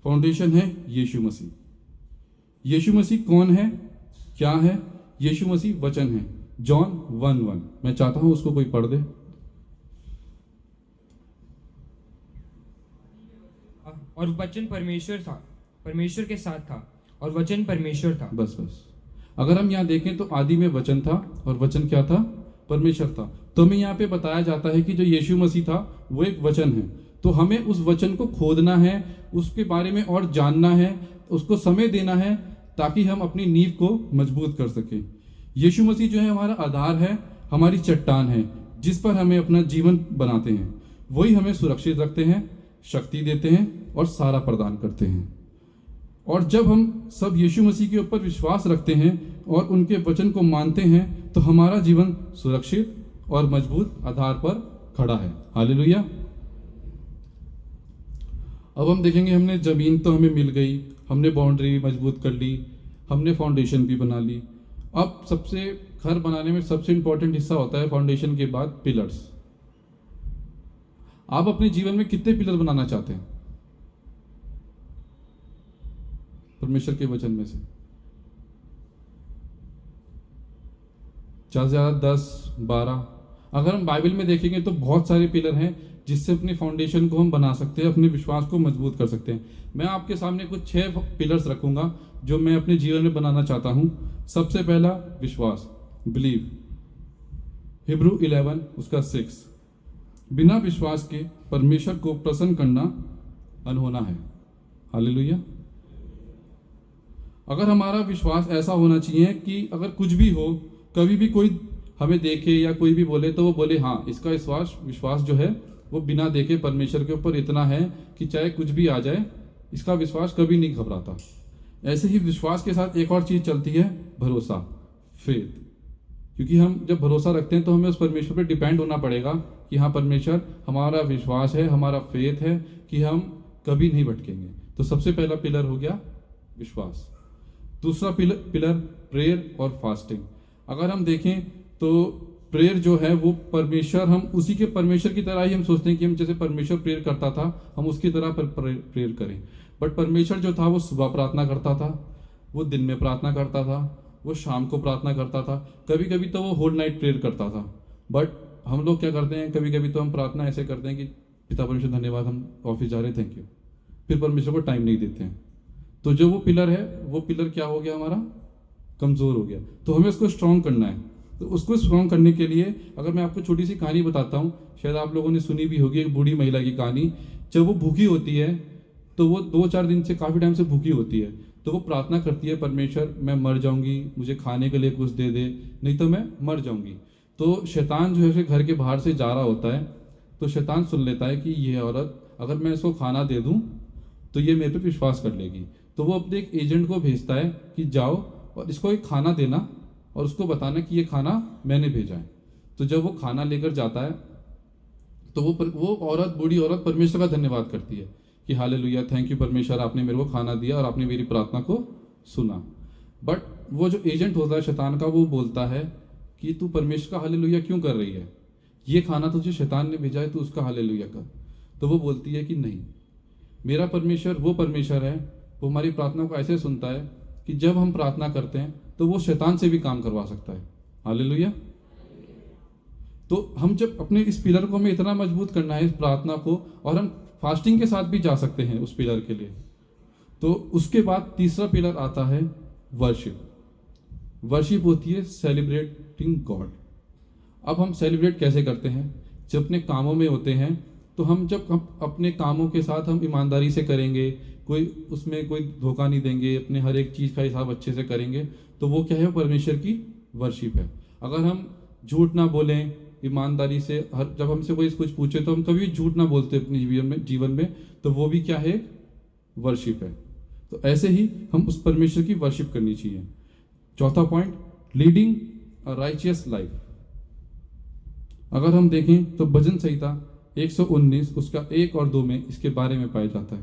फाउंडेशन है यीशु मसीह। यीशु मसीह कौन है, क्या है? यीशु मसीह वचन है। जॉन 1:1 मैं चाहता हूं उसको कोई पढ़ दे। और वचन परमेश्वर था, परमेश्वर के साथ था और वचन परमेश्वर था। बस अगर हम यहाँ देखें तो आदि में वचन था और वचन क्या था? परमेश्वर था। तो हमें यहाँ पे बताया जाता है कि जो यीशु मसीह था वो एक वचन है। तो हमें उस वचन को खोदना है, उसके बारे में और जानना है, उसको समय देना है ताकि हम अपनी नींव को मजबूत कर सकें। यीशु मसीह जो है हमारा आधार है, हमारी चट्टान है जिस पर हमें अपना जीवन बनाते हैं। वही हमें सुरक्षित रखते हैं, शक्ति देते हैं और सारा प्रदान करते हैं। और जब हम सब यीशु मसीह के ऊपर विश्वास रखते हैं और उनके वचन को मानते हैं तो हमारा जीवन सुरक्षित और मजबूत आधार पर खड़ा है। हालेलुया। अब हम देखेंगे, हमने जमीन तो हमें मिल गई, हमने बाउंड्री मजबूत कर ली, हमने फाउंडेशन भी बना ली। अब सबसे घर बनाने में सबसे इंपॉर्टेंट हिस्सा होता है फाउंडेशन के बाद पिलर्स। आप अपने जीवन में कितने पिलर बनाना चाहते हैं परमेश्वर के वचन में से? ज़्यादा से ज़्यादा 10, 12। अगर हम बाइबल में देखेंगे तो बहुत सारे पिलर हैं जिससे अपनी फाउंडेशन को हम बना सकते हैं, अपने विश्वास को मजबूत कर सकते हैं। मैं आपके सामने कुछ 6 पिलर्स रखूंगा जो मैं अपने जीवन में बनाना चाहता हूं। सबसे पहला विश्वास, बिलीव। हिब्रू 11 उसका 6, बिना विश्वास के परमेश्वर को प्रसन्न करना अनहोना है। हालेलुया। अगर हमारा विश्वास ऐसा होना चाहिए कि अगर कुछ भी हो, कभी भी कोई हमें देखे या कोई भी बोले तो वो बोले हाँ, इसका विश्वास जो है वो बिना देखे परमेश्वर के ऊपर इतना है कि चाहे कुछ भी आ जाए इसका विश्वास कभी नहीं घबराता। ऐसे ही विश्वास के साथ एक और चीज़ चलती है, भरोसा, फेथ। क्योंकि हम जब भरोसा रखते हैं तो हमें उस परमेश्वर पर डिपेंड होना पड़ेगा कि हाँ परमेश्वर, हमारा विश्वास है, हमारा फेथ है कि हम कभी नहीं भटकेंगे। तो सबसे पहला पिलर हो गया विश्वास। दूसरा पिलर प्रेयर और फास्टिंग। अगर हम देखें तो प्रेयर जो है वो परमेश्वर, हम उसी के परमेश्वर की तरह ही हम सोचते हैं कि हम जैसे परमेश्वर प्रेयर करता था हम उसकी तरह प्रेयर करें। बट परमेश्वर जो था वो सुबह प्रार्थना करता था, वो दिन में प्रार्थना करता था, वो शाम को प्रार्थना करता था, कभी कभी तो वो होल नाइट प्रेयर करता था। बट हम लोग क्या करते हैं, कभी कभी तो हम प्रार्थना ऐसे करते हैं कि पिता परमेश्वर धन्यवाद, हम ऑफिस जा रहे हैं, थैंक यू, फिर परमेश्वर को टाइम नहीं देते हैं। तो जो वो पिलर है, वो पिलर क्या हो गया हमारा, कमज़ोर हो गया। तो हमें उसको स्ट्रॉन्ग करना है। तो उसको स्ट्रॉन्ग करने के लिए अगर मैं आपको छोटी सी कहानी बताता हूँ, शायद आप लोगों ने सुनी भी होगी, एक बूढ़ी महिला की कहानी। जब वो भूखी होती है तो वो 2-4 दिन से, काफ़ी टाइम से भूखी होती है, तो वो प्रार्थना करती है, परमेश्वर मैं मर जाऊंगी, मुझे खाने के लिए कुछ दे दे, नहीं तो मैं मर जाऊंगी। तो शैतान जो है उसे घर के बाहर से जा रहा होता है, तो शैतान सुन लेता है कि ये औरत, अगर मैं इसको खाना दे दूं तो ये मेरे पे विश्वास कर लेगी। तो वो अपने एक एजेंट को भेजता है कि जाओ और इसको एक खाना देना और उसको बताना कि ये खाना मैंने भेजा है। तो जब वो खाना लेकर जाता है तो वो औरत, बूढ़ी औरत परमेश्वर का धन्यवाद करती है कि हालेलुया, थैंक यू परमेश्वर, आपने मेरे को खाना दिया और आपने मेरी प्रार्थना को सुना। बट वो जो एजेंट होता है शैतान का, वो बोलता है कि तू परमेश्वर का हालेलुया क्यों कर रही है, ये खाना तुझे शैतान ने भेजा है, तू उसका हालेलुया कर। तो वो बोलती है कि नहीं, मेरा परमेश्वर वो परमेश्वर है, वो हमारी प्रार्थना को ऐसे सुनता है कि जब हम प्रार्थना करते हैं तो वो शैतान से भी काम करवा सकता है। हालेलुया। तो हम जब अपने इस पिलर को हमें इतना मजबूत करना है, इस प्रार्थना को, और हम फास्टिंग के साथ भी जा सकते हैं उस पिलर के लिए। तो उसके बाद तीसरा पिलर आता है वर्शिप। वर्शिप होती है सेलिब्रेटिंग गॉड। अब हम सेलिब्रेट कैसे करते हैं? जब अपने कामों में होते हैं तो हम अपने कामों के साथ हम ईमानदारी से करेंगे, उसमें कोई धोखा नहीं देंगे, अपने हर एक चीज़ का हिसाब अच्छे से करेंगे, तो वो क्या है, परमेश्वर की वर्शिप है। अगर हम झूठ ना बोलें, ईमानदारी से, जब हमसे कोई कुछ पूछे तो हम कभी झूठ ना बोलते अपने जीवन में, तो वो भी क्या है, वर्शिप है। तो ऐसे ही हम उस परमेश्वर की वर्शिप करनी चाहिए। चौथा point, leading a righteous life. अगर हम देखें तो भजन संहिता 119 उसका 1 और 2 में इसके बारे में पाया जाता है।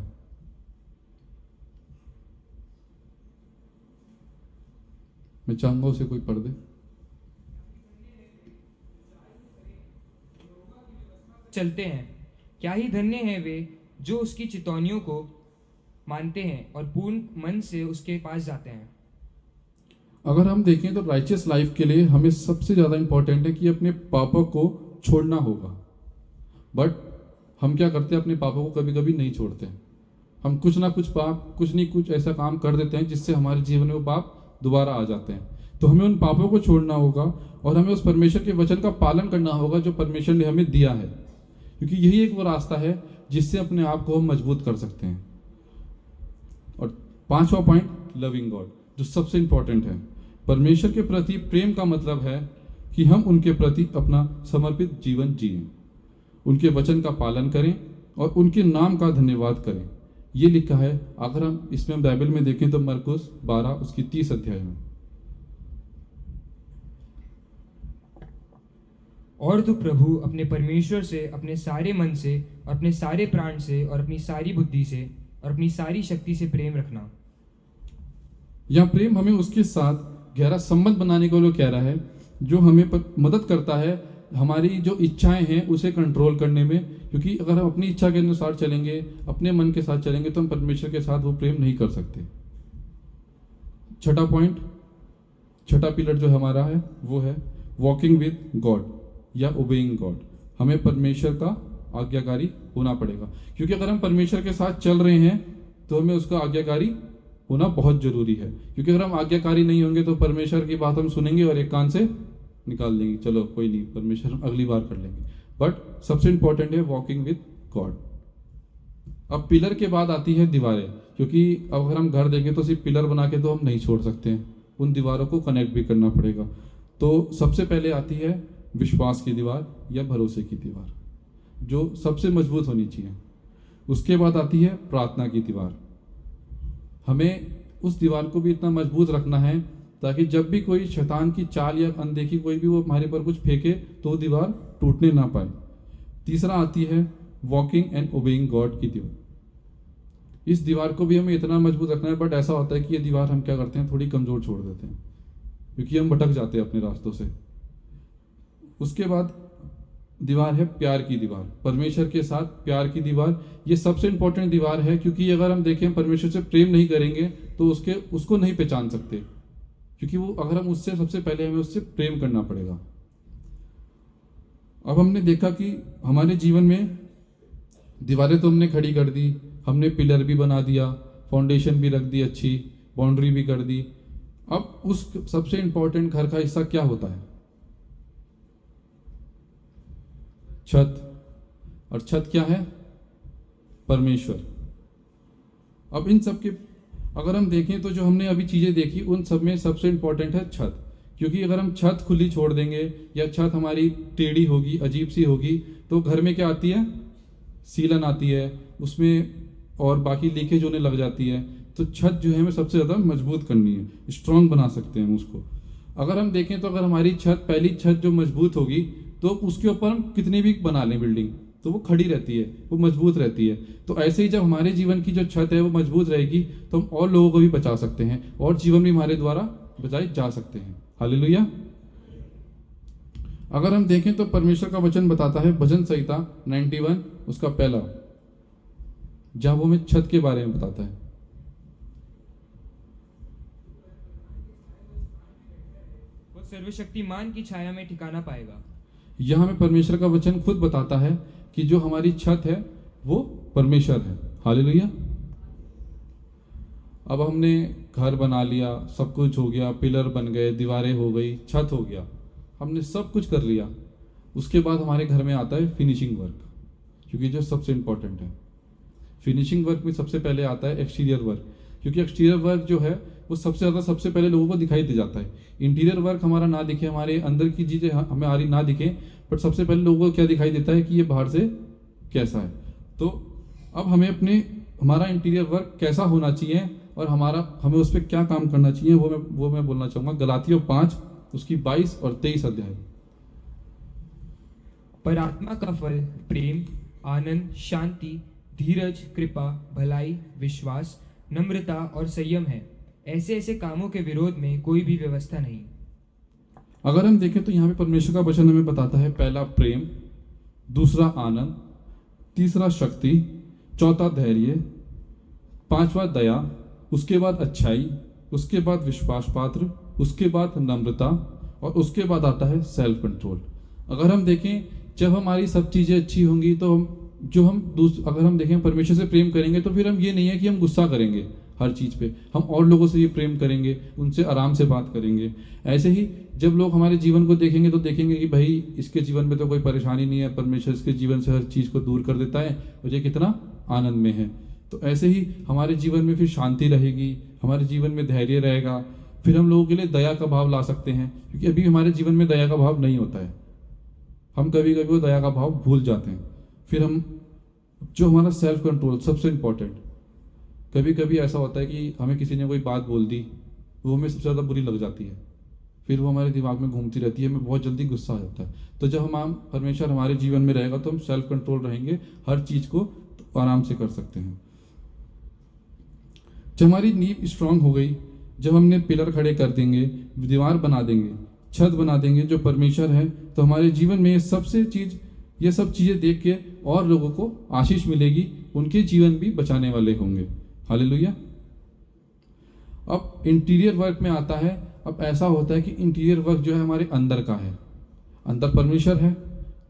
मैं चाहूंगा उसे कोई पढ़ दे। चलते हैं, क्या ही धन्य हैं वे जो उसकी चितौनियों को मानते हैं और पूर्ण मन से उसके पास जाते हैं। अगर हम देखें तो राइचियस लाइफ के लिए हमें सबसे ज़्यादा इंपॉर्टेंट है कि अपने पापों को छोड़ना होगा। बट हम क्या करते हैं, अपने पापों को कभी कभी नहीं छोड़ते। हम कुछ ना कुछ पाप, कुछ नहीं कुछ ऐसा काम कर देते हैं जिससे हमारे जीवन में वो पाप दोबारा आ जाते हैं। तो हमें उन पापों को छोड़ना होगा और हमें उस परमेश्वर के वचन का पालन करना होगा जो परमेश्वर ने हमें दिया है, क्योंकि यही एक वो रास्ता है जिससे अपने आप को हम मजबूत कर सकते हैं। और 5वां पॉइंट, लविंग गॉड, जो सबसे इंपॉर्टेंट है। परमेश्वर के प्रति प्रेम का मतलब है कि हम उनके प्रति अपना समर्पित जीवन जिएं, उनके वचन का पालन करें और उनके नाम का धन्यवाद करें। ये लिखा है, अगर हम इसमें बाइबल में देखें तो मरकुस 12 उसकी 30 अध्याय में। और तू प्रभु अपने परमेश्वर से अपने सारे मन से, अपने सारे प्राण से और अपनी सारी बुद्धि से और अपनी सारी शक्ति से प्रेम रखना। यह प्रेम हमें उसके साथ गहरा संबंध बनाने को वो कह रहा है, जो हमें मदद करता है हमारी जो इच्छाएं हैं उसे कंट्रोल करने में। क्योंकि अगर हम अपनी इच्छा के अनुसार चलेंगे, अपने मन के साथ चलेंगे, तो हम परमेश्वर के साथ वो प्रेम नहीं कर सकते। छठा पॉइंट, छठा पिलर जो हमारा है वो है वॉकिंग विद गॉड या ओबेइंग गॉड। हमें परमेश्वर का आज्ञाकारी होना पड़ेगा, क्योंकि अगर हम परमेश्वर के साथ चल रहे हैं तो हमें उसका आज्ञाकारी होना बहुत जरूरी है। क्योंकि अगर हम आज्ञाकारी नहीं होंगे तो परमेश्वर की बात हम सुनेंगे और एक कान से निकाल देंगे, चलो कोई नहीं, परमेश्वर हम अगली बार कर लेंगे। बट सबसे इंपॉर्टेंट है वॉकिंग विद गॉड। अब पिलर के बाद आती है दीवारें, क्योंकि अगर हम घर देंगे तो सिर्फ पिलर बना के तो हम नहीं छोड़ सकते हैं, उन दीवारों को कनेक्ट भी करना पड़ेगा। तो सबसे पहले आती है विश्वास की दीवार या भरोसे की दीवार, जो सबसे मजबूत होनी चाहिए। उसके बाद आती है प्रार्थना की दीवार। हमें उस दीवार को भी इतना मजबूत रखना है ताकि जब भी कोई शैतान की चाल या अनदेखी कोई भी वो हमारे पर कुछ फेंके तो वो दीवार टूटने ना पाए। तीसरा आती है वॉकिंग एंड ओबेइंग गॉड की दीवार। इस दीवार को भी हमें इतना मजबूत रखना है, बट ऐसा होता है कि ये दीवार हम क्या करते हैं, थोड़ी कमजोर छोड़ देते हैं, क्योंकि हम भटक जाते हैं अपने रास्तों से। उसके बाद दीवार है प्यार की दीवार, परमेश्वर के साथ प्यार की दीवार। ये सबसे इंपॉर्टेंट दीवार है, क्योंकि अगर हम देखें परमेश्वर से प्रेम नहीं करेंगे तो उसको नहीं पहचान सकते, क्योंकि वो अगर हम उससे सबसे पहले हमें उससे प्रेम करना पड़ेगा। अब हमने देखा कि हमारे जीवन में दीवारें तो हमने खड़ी कर दी, हमने पिलर भी बना दिया, फाउंडेशन भी रख दी अच्छी, बाउंड्री भी कर दी। अब उस सबसे इम्पोर्टेंट घर का हिस्सा क्या होता है? छत। और छत क्या है? परमेश्वर। अब इन सब के अगर हम देखें तो जो हमने अभी चीज़ें देखी उन सब में सबसे इम्पोर्टेंट है छत। क्योंकि अगर हम छत खुली छोड़ देंगे या छत हमारी टेढ़ी होगी, अजीब सी होगी, तो घर में क्या आती है? सीलन आती है उसमें, और बाकी लीकेज होने लग जाती है। तो छत जो है हमें सबसे ज़्यादा मजबूत करनी है, स्ट्रांग बना सकते हैं हम उसको। अगर हम देखें तो अगर हमारी छत, पहली छत जो मजबूत होगी, तो उसके ऊपर हम कितनी भी बना लें बिल्डिंग, तो वो खड़ी रहती है, वो मजबूत रहती है। तो ऐसे ही जब हमारे जीवन की जो छत है वो मजबूत रहेगी, तो हम और लोगों को भी बचा सकते हैं और जीवन भी हमारे द्वारा बचाए जा सकते हैं। हालेलुया। अगर हम देखें तो परमेश्वर का वचन बताता है, भजन संहिता 91 उसका पहला, जहां वो हमें छत के बारे में बताता है। वो सर्वशक्तिमान की छाया में ठिकाना पाएगा। यह हमें परमेश्वर का वचन खुद बताता है कि जो हमारी छत है वो परमेश्वर है। हालेलुया। अब हमने घर बना लिया, सब कुछ हो गया, पिलर बन गए, दीवारें हो गई, छत हो गया, हमने सब कुछ कर लिया। उसके बाद हमारे घर में आता है फिनिशिंग वर्क, क्योंकि जो सबसे इम्पोर्टेंट है। फिनिशिंग वर्क में सबसे पहले आता है एक्सटीरियर वर्क, क्योंकि एक्सटीरियर वर्क जो है वो सबसे पहले लोगों को दिखाई दे जाता है। इंटीरियर वर्क हमारा ना दिखे, हमारे अंदर की चीज़ें हमें आ रही ना दिखे, बट सबसे पहले लोगों को क्या दिखाई देता है कि ये बाहर से कैसा है। तो अब हमें हमारा इंटीरियर वर्क कैसा होना चाहिए और हमें उस पर क्या काम करना चाहिए, वो मैं बोलना चाहूँगा। गलातियों 5 उसकी 22 और 23 अध्याय। पर आत्मा का फल प्रेम, आनंद, शांति, धीरज, कृपा, भलाई, विश्वास, नम्रता और संयम है। ऐसे कामों के विरोध में कोई भी व्यवस्था नहीं। अगर हम देखें तो यहाँ पे परमेश्वर का वचन हमें बताता है, पहला प्रेम, दूसरा आनंद, तीसरा शक्ति, चौथा धैर्य, पांचवा दया, उसके बाद अच्छाई, उसके बाद विश्वास पात्र, उसके बाद नम्रता और उसके बाद आता है सेल्फ कंट्रोल। अगर हम देखें जब हमारी सब चीज़ें अच्छी होंगी तो अगर हम देखें परमेश्वर से प्रेम करेंगे तो फिर हम ये नहीं है कि हम गुस्सा करेंगे हर चीज़ पे, हम और लोगों से ये प्रेम करेंगे, उनसे आराम से बात करेंगे। ऐसे ही जब लोग हमारे जीवन को देखेंगे तो देखेंगे कि भाई इसके जीवन में तो कोई परेशानी नहीं है, परमेश्वर इसके जीवन से हर चीज़ को दूर कर देता है और ये कितना आनंद में है। तो ऐसे ही हमारे जीवन में फिर शांति रहेगी, हमारे जीवन में धैर्य रहेगा, फिर हम लोगों के लिए दया का भाव ला सकते हैं, क्योंकि अभी हमारे जीवन में दया का भाव नहीं होता है, हम कभी कभी वो दया का भाव भूल जाते हैं। फिर जो हमारा सेल्फ कंट्रोल सबसे इम्पोर्टेंट, कभी कभी ऐसा होता है कि हमें किसी ने कोई बात बोल दी, वो हमें सबसे ज़्यादा बुरी लग जाती है, फिर वो हमारे दिमाग में घूमती रहती है, हमें बहुत जल्दी गुस्सा आ जाता है। तो जब हम परमेश्वर हमारे जीवन में रहेगा तो हम सेल्फ कंट्रोल रहेंगे, हर चीज़ को तो आराम से कर सकते हैं। जब हमारी नींव स्ट्रांग हो गई, जब हमने पिलर खड़े कर देंगे, दीवार बना देंगे, छत बना देंगे जो परमेश्वर है, तो हमारे जीवन में ये सब चीज़ें देख के और लोगों को आशीष मिलेगी, उनके जीवन भी बचाने वाले होंगे। हालेलुया। अब इंटीरियर वर्क में आता है, अब ऐसा होता है कि इंटीरियर वर्क जो है हमारे अंदर का है, अंदर परमेश्वर है।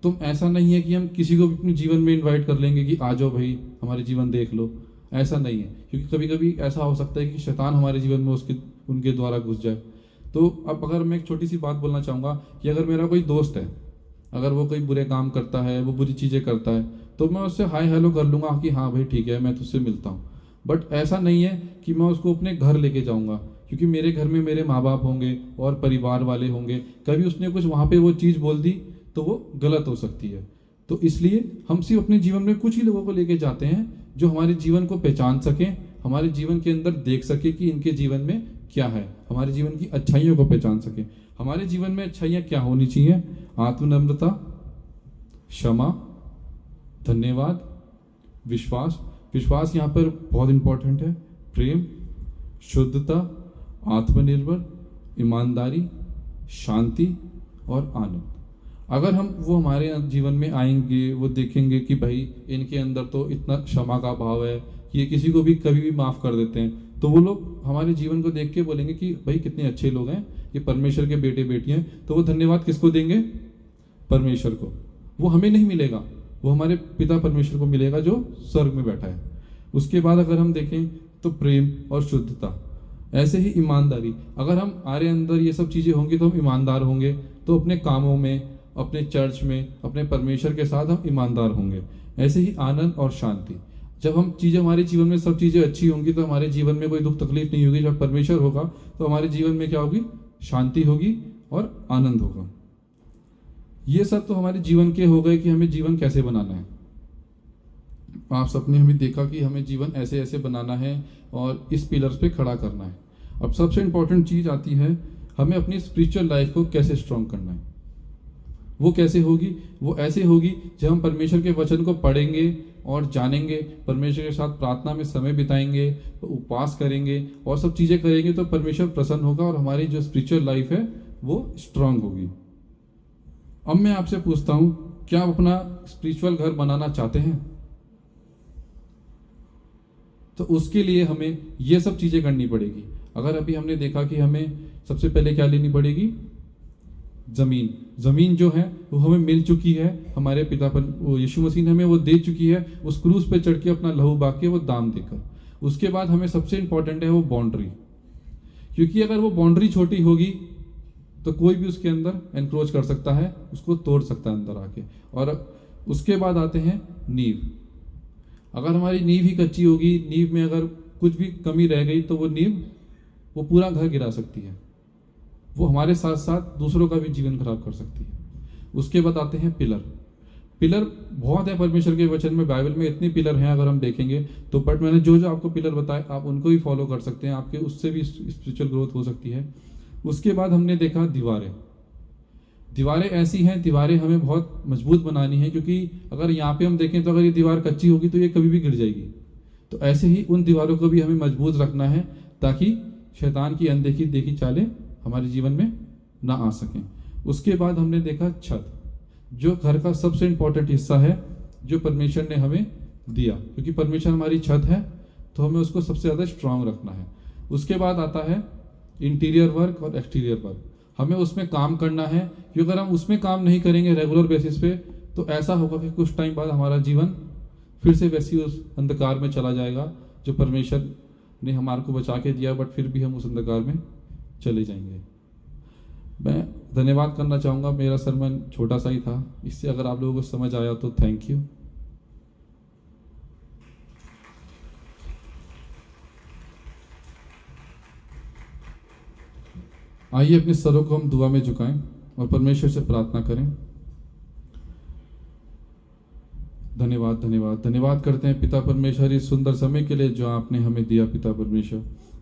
तो ऐसा नहीं है कि हम किसी को भी अपने जीवन में इनवाइट कर लेंगे कि आ जाओ भाई हमारे जीवन देख लो, ऐसा नहीं है, क्योंकि कभी कभी ऐसा हो सकता है कि शैतान हमारे जीवन में उनके द्वारा घुस जाए। तो अब अगर मैं एक छोटी सी बात बोलना चाहूँगा कि अगर मेरा कोई दोस्त है, अगर वो कोई बुरे काम करता है, वो बुरी चीज़ें करता है, तो मैं उससे हाय हेलो कर लूँगा कि हाँ भाई ठीक है मैं तुझसे मिलता हूँ, बट ऐसा नहीं है कि मैं उसको अपने घर लेके जाऊँगा, क्योंकि मेरे घर में मेरे माँ बाप होंगे और परिवार वाले होंगे, कभी उसने कुछ वहाँ पे वो चीज़ बोल दी तो वो गलत हो सकती है। तो इसलिए हम सिर्फ अपने जीवन में कुछ ही लोगों को लेके जाते हैं जो हमारे जीवन को पहचान सकें, हमारे जीवन के अंदर देख सके कि इनके जीवन में क्या है, हमारे जीवन की अच्छाइयों को पहचान सकें। हमारे जीवन में अच्छाइयाँ क्या होनी चाहिए? आत्मनम्रता, क्षमा, धन्यवाद, विश्वास यहाँ पर बहुत इंपॉर्टेंट है, प्रेम, शुद्धता, आत्मनिर्भर, ईमानदारी, शांति और आनंद। अगर हम वो हमारे जीवन में आएंगे, वो देखेंगे कि भाई इनके अंदर तो इतना क्षमा का भाव है, ये किसी को भी कभी भी माफ़ कर देते हैं, तो वो लोग हमारे जीवन को देख के बोलेंगे कि भाई कितने अच्छे लोग हैं, ये परमेश्वर के बेटे बेटियां हैं। तो वो धन्यवाद किसको देंगे? परमेश्वर को। वो हमें नहीं मिलेगा, वो हमारे पिता परमेश्वर को मिलेगा जो स्वर्ग में बैठा है। उसके बाद अगर हम देखें तो प्रेम और शुद्धता, ऐसे ही ईमानदारी। अगर हमारे अंदर ये सब चीज़ें होंगी तो हम ईमानदार होंगे, तो अपने कामों में, अपने चर्च में, अपने परमेश्वर के साथ हम ईमानदार होंगे। ऐसे ही आनंद और शांति, जब हम चीज़ें, हमारे जीवन में सब चीज़ें अच्छी होंगी तो हमारे जीवन में कोई दुख तकलीफ नहीं होगी। जब परमेश्वर होगा तो हमारे जीवन में क्या होगी? शांति होगी और आनंद होगा। ये सब तो हमारे जीवन के हो गए कि हमें जीवन कैसे बनाना है। आप सबने हमें देखा कि हमें जीवन ऐसे ऐसे बनाना है और इस पिलर्स पे खड़ा करना है। अब सबसे इम्पोर्टेंट चीज़ आती है, हमें अपनी स्पिरिचुअल लाइफ को कैसे स्ट्रॉन्ग करना है। वो कैसे होगी? वो ऐसे होगी जब हम परमेश्वर के वचन को पढ़ेंगे और जानेंगे, परमेश्वर के साथ प्रार्थना में समय बिताएंगे, उपवास करेंगे और सब चीज़ें करेंगे, तो परमेश्वर प्रसन्न होगा और हमारी जो स्पिरिचुअल लाइफ है वो स्ट्रांग होगी। अब मैं आपसे पूछता हूँ, क्या आप अपना स्पिरिचुअल घर बनाना चाहते हैं? तो उसके लिए हमें ये सब चीज़ें करनी पड़ेगी। अगर अभी हमने देखा कि हमें सबसे पहले क्या लेनी पड़ेगी? ज़मीन जो है वो हमें मिल चुकी है, हमारे पिता पर वो यीशु मसीह ने हमें वो दे चुकी है, उस क्रूस पे चढ़ के अपना लहू बहा के वो दाम देकर। उसके बाद हमें सबसे इम्पोर्टेंट है वो बाउंड्री, क्योंकि अगर वो बाउंड्री छोटी होगी तो कोई भी उसके अंदर एनक्रोच कर सकता है, उसको तोड़ सकता है अंदर आके। और उसके बाद आते हैं नींव। अगर हमारी नींव ही कच्ची होगी, नींव में अगर कुछ भी कमी रह गई तो वो नींव वो पूरा घर गिरा सकती है, वो हमारे साथ साथ दूसरों का भी जीवन खराब कर सकती है। उसके बाद आते हैं पिलर बहुत है परमेश्वर के वचन में, बाइबल में इतने पिलर हैं अगर हम देखेंगे तो, बट मैंने जो आपको पिलर बताए आप उनको ही फॉलो कर सकते हैं, आपके उससे भी स्पिरिचुअल ग्रोथ हो सकती है। उसके बाद हमने देखा दीवारें ऐसी हैं, दीवारें हमें बहुत मजबूत बनानी है, क्योंकि अगर यहाँ पे हम देखें तो अगर ये दीवार कच्ची होगी तो ये कभी भी गिर जाएगी। तो ऐसे ही उन दीवारों को भी हमें मजबूत रखना है ताकि शैतान की अनदेखी देखी चालें हमारे जीवन में ना आ सकें। उसके बाद हमने देखा छत, जो घर का सबसे इम्पोर्टेंट हिस्सा है जो परमेश्वर ने हमें दिया, क्योंकि परमेश्वर हमारी छत है तो हमें उसको सबसे ज़्यादा स्ट्रांग रखना है। उसके बाद आता है इंटीरियर वर्क और एक्सटीरियर वर्क, हमें उसमें काम करना है, क्योंकि अगर हम उसमें काम नहीं करेंगे रेगुलर बेसिस पे तो ऐसा होगा कि कुछ टाइम बाद हमारा जीवन फिर से वैसी उस अंधकार में चला जाएगा जो परमेश्वर ने हमारे को बचा के दिया, बट फिर भी हम उस अंधकार में चले जाएंगे। मैं धन्यवाद करना चाहूँगा, मेरा सरमन छोटा सा ही था, इससे अगर आप लोगों को समझ आया तो थैंक यू। आइए अपने सरों को हम दुआ में झुकाएं और परमेश्वर से प्रार्थना करें। धन्यवाद करते हैं पिता परमेश्वर इस सुंदर समय के लिए जो आपने हमें दिया।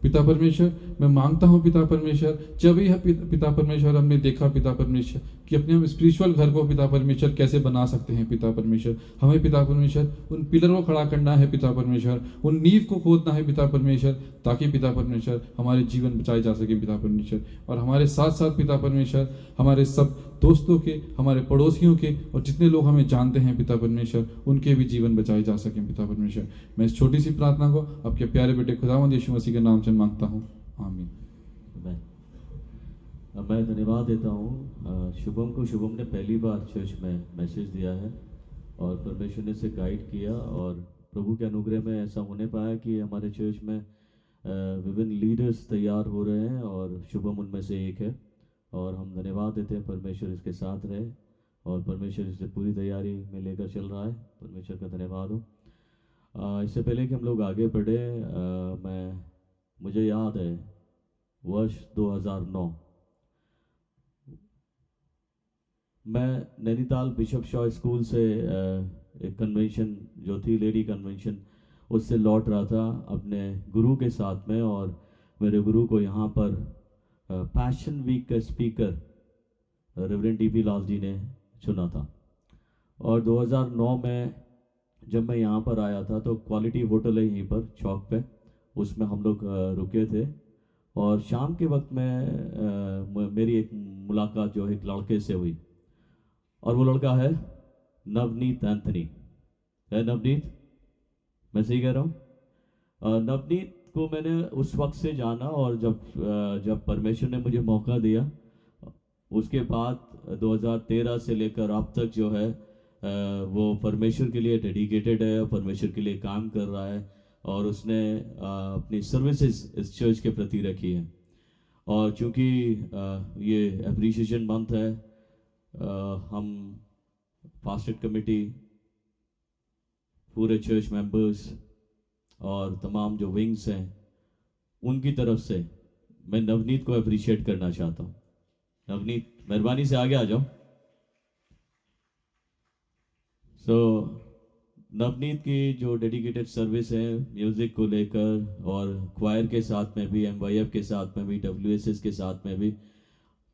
पिता परमेश्वर मैं मांगता हूँ पिता परमेश्वर, जब यह पिता परमेश्वर हमने देखा पिता परमेश्वर कि अपने हम स्पिरिचुअल घर को पिता परमेश्वर कैसे बना सकते हैं पिता परमेश्वर, हमें पिता परमेश्वर उन पिलर को खड़ा करना है पिता परमेश्वर, उन नींव को खोदना है पिता परमेश्वर, ताकि पिता परमेश्वर हमारे जीवन बचाए जा सके पिता परमेश्वर। और हमारे साथ साथ पिता परमेश्वर हमारे सब दोस्तों के, हमारे पड़ोसियों के और जितने लोग हमें जानते हैं पिता परमेश्वर, उनके भी जीवन बचाए जा सकें पिता परमेश्वर। मैं इस छोटी सी प्रार्थना को आपके प्यारे बेटे खुदावंद यीशु मसीह के नाम से मांगता हूँ, आमीन। मैं धन्यवाद देता हूँ शुभम ने पहली बार चर्च में मैसेज दिया है और परमेश्वर ने इसे गाइड किया, और प्रभु के अनुग्रह में ऐसा होने पाया कि हमारे चर्च में विभिन्न लीडर्स तैयार हो रहे हैं और शुभम उनमें से एक है। और हम धन्यवाद देते हैं, परमेश्वर इसके साथ रहे और परमेश्वर इसे पूरी तैयारी में लेकर चल रहा है। परमेश्वर का धन्यवाद हो। इससे पहले कि हम लोग आगे बढ़े, मुझे याद है वर्ष 2009 मैं नैनीताल बिशप शॉ स्कूल से एक कन्वेंशन जो थी लेडी कन्वेंशन, उससे लौट रहा था अपने गुरु के साथ में, और मेरे गुरु को यहाँ पर पैशन वीक का speaker reverend DP Lal ji ने चुना था। और 2009 में जब मैं यहाँ पर आया था तो क्वालिटी होटल है यहीं पर चौक पे, उसमें हम लोग रुके थे। और शाम के वक्त में मेरी एक मुलाकात जो एक लड़के से हुई, और वो लड़का है नवनीत एंथनी। है नवनीत? मैं सही कह रहा हूँ? नवनीत को मैंने उस वक्त से जाना, और जब परमेश्वर ने मुझे मौका दिया, उसके बाद 2013 से लेकर अब तक जो है वो परमेश्वर के लिए डेडिकेटेड है और परमेश्वर के लिए काम कर रहा है। और उसने अपनी सर्विसेज इस चर्च के प्रति रखी है। और चूँकि ये अप्रिसिएशन मंथ है, हम पास्टरेट कमेटी, पूरे चर्च मेंबर्स और तमाम जो विंग्स हैं उनकी तरफ से मैं नवनीत को अप्रिशिएट करना चाहता हूँ। नवनीत, मेहरबानी से आगे आ जाओ। नवनीत की जो डेडिकेटेड सर्विस है म्यूज़िक को लेकर, और क्वायर के साथ में भी, MYF के साथ में भी, WSS के साथ में भी,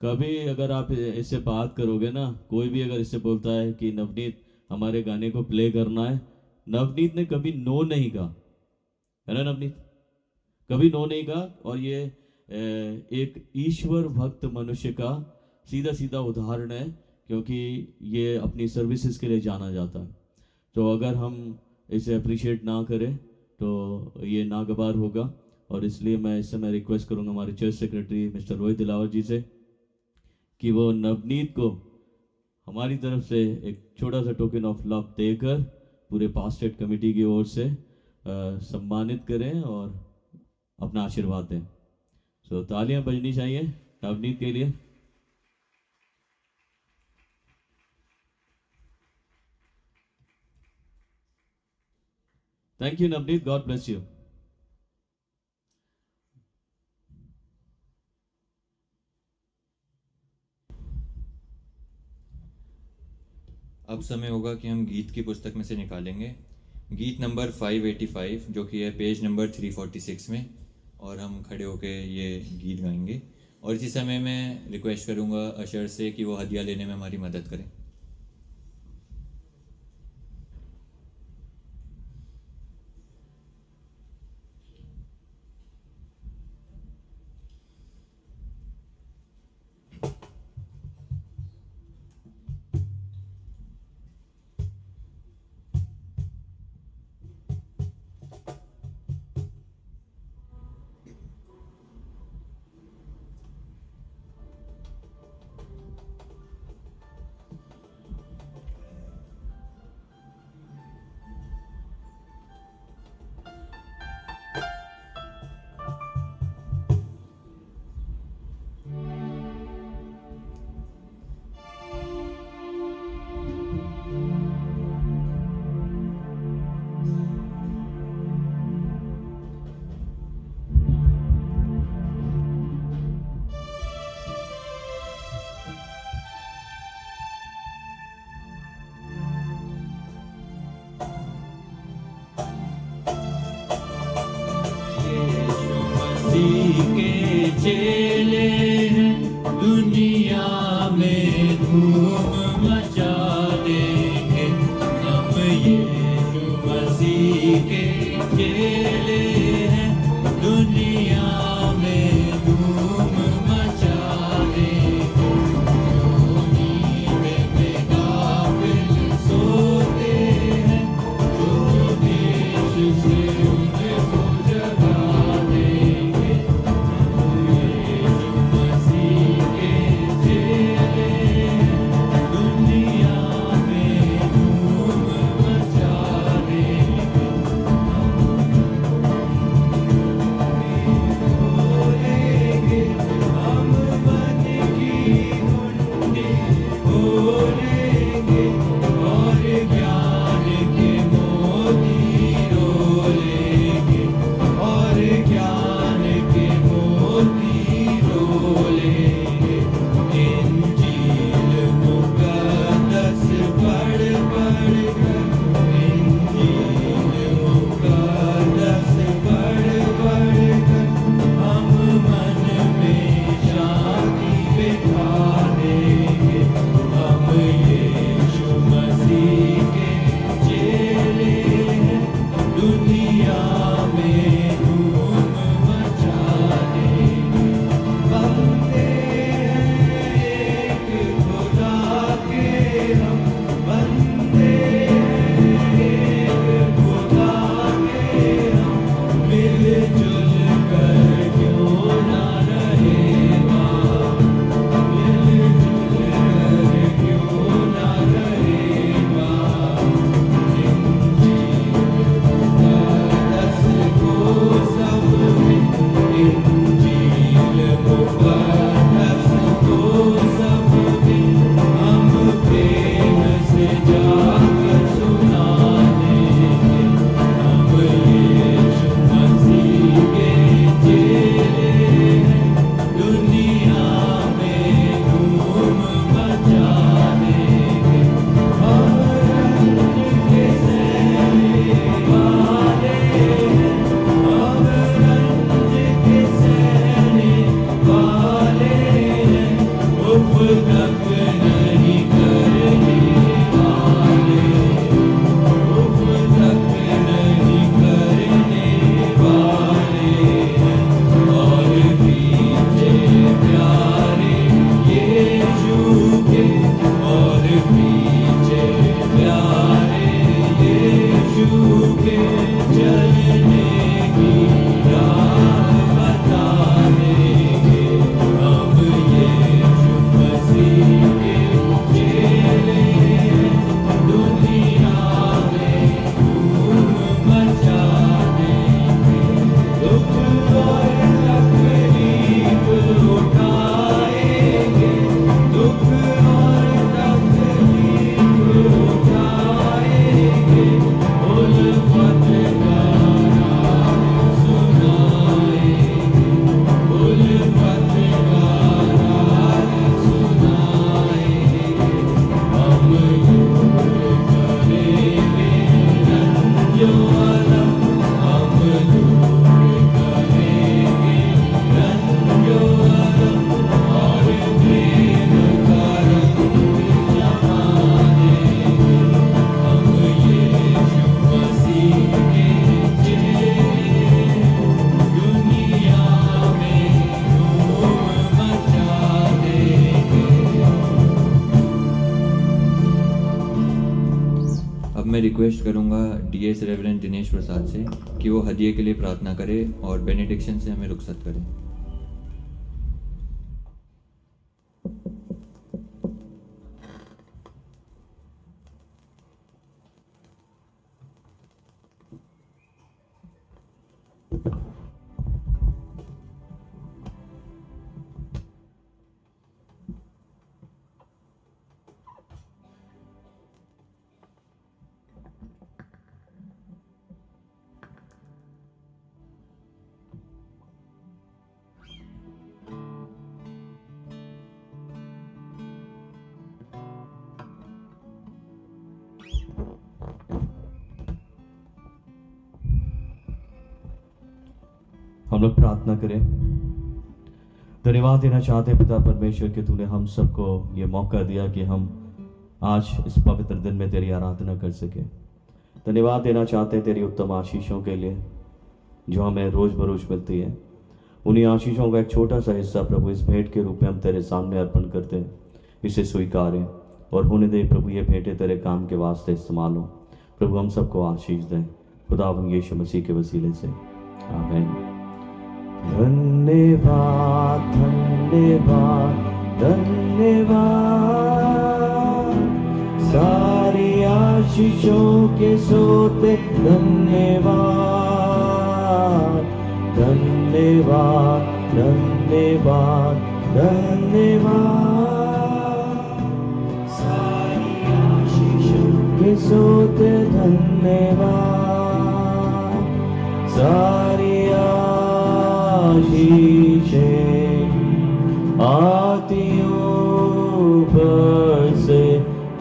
कभी अगर आप इससे बात करोगे ना, कोई भी अगर इससे बोलता है कि नवनीत हमारे गाने को प्ले करना है, नवनीत ने कभी नो नहीं कहा, है ना नवनीत? कभी नो नहीं कहा। और ये एक ईश्वर भक्त मनुष्य का सीधा सीधा उदाहरण है, क्योंकि ये अपनी सर्विसेज के लिए जाना जाता है। तो अगर हम इसे अप्रिशिएट ना करें तो ये नागवार होगा। और इसलिए मैं इस समय रिक्वेस्ट करूंगा हमारे church secretary mister Rohit Dilawar ji से कि वो नवनीत को हमारी तरफ से एक छोटा सा टोकन ऑफ लव देकर पूरे पास्टरेट कमेटी की ओर से सम्मानित करें और अपना आशीर्वाद दें। सो तालियां बजनी चाहिए नवनीत के लिए। Thank you Navneet, God bless you. अब समय होगा कि हम गीत की पुस्तक में से निकालेंगे गीत नंबर 585, जो कि है पेज नंबर 346 में, और हम खड़े होकर ये गीत गाएंगे। और इसी समय मैं रिक्वेस्ट करूँगा अशर से कि वो हदिया लेने में हमारी मदद करें। चेले हैं दुनिया में धूम मचा देंगे, हम यीशु मसीह के चेले हैं दुनिया में धूम मचा देंगे। जो नींद में गाफिल सोते हैं, जो देश से उनको जगा देंगे। दुनिया में धूम मचा देंगे। जो अलग हम दूर करेंगे, रंग जो अलग और प्रेम का रंग जमा देंगे। हम यीशु मसीह के चेले दुनिया में धूम मचा देंगे। अब मैं रिक्वेस्ट करूंगा डीएस रेवरेंड दिनेश प्रसाद से कि वो हदिये के लिए प्रार्थना करे और बेनेडिक्शन से हमें रुखसत करें। हम लोग प्रार्थना करें। धन्यवाद देना चाहते हैं पिता परमेश्वर कि तूने हम सबको ये मौका दिया कि हम आज इस पवित्र दिन में तेरी आराधना कर सके। धन्यवाद देना चाहते हैं तेरी उत्तम आशीषों के लिए जो हमें रोज़ बरोज मिलती है। उन्हीं आशीषों का एक छोटा सा हिस्सा प्रभु इस भेंट के रूप में हम तेरे सामने अर्पण करते हैं। इसे स्वीकारें और होने दे प्रभु ये भेंटें तेरे काम के वास्ते इस्तेमाल हो। प्रभु हम सबको आशीष दें खुदावंद यीशु मसीह के वसीले से, आमीन। धन्यवाद धन्यवाद धन्यवाद, सारी आशीषों के सोते धन्यवाद धन्यवाद धन्यवाद धन्यवाद, सारी आशीषों के सोते धन्यवाद, सारी आशीषें आती ऊपर से,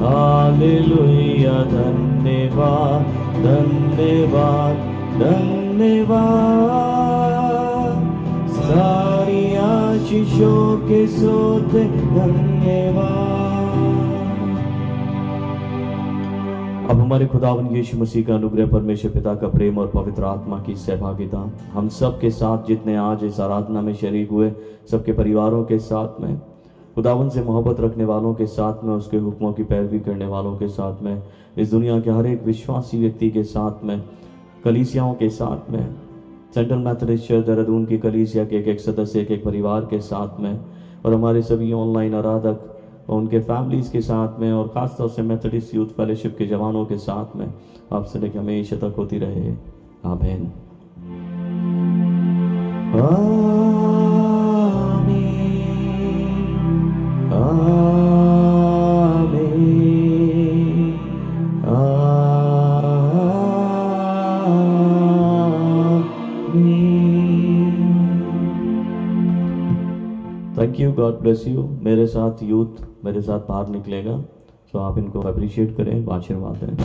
हालेलुया। धन्यवाद धन्यवाद धन्यवाद, सारी आशीषों के सोते धन्यवाद। अब हमारे खुदावंद यीशु मसीह का अनुग्रह, परमेश्वर पिता का प्रेम और पवित्र आत्मा की सहभागिता हम सब के साथ, जितने आज इस आराधना में शरीक हुए सबके परिवारों के साथ में, खुदावंद से मोहब्बत रखने वालों के साथ में, उसके हुक्मों की पैरवी करने वालों के साथ में, इस दुनिया के हर एक विश्वासी व्यक्ति के साथ में, कलीसियाओं के साथ में, सेंट्रल मैथोडिस्ट चर्च देहरादून की कलीसिया के एक सदस्य, एक परिवार के साथ में, और हमारे सभी ऑनलाइन आराधक और उनके फैमिलीज़ के साथ में, और ख़ासतौर से मेथोडिस्ट यूथ फेलोशिप के जवानों के साथ में आपसे लेकर हमेशा तक होती रहे, आमीन। Thank you, God bless you. मेरे साथ यूथ मेरे साथ बाहर निकलेगा, तो आप इनको अप्रिशिएट करें, आशीर्वाद दें।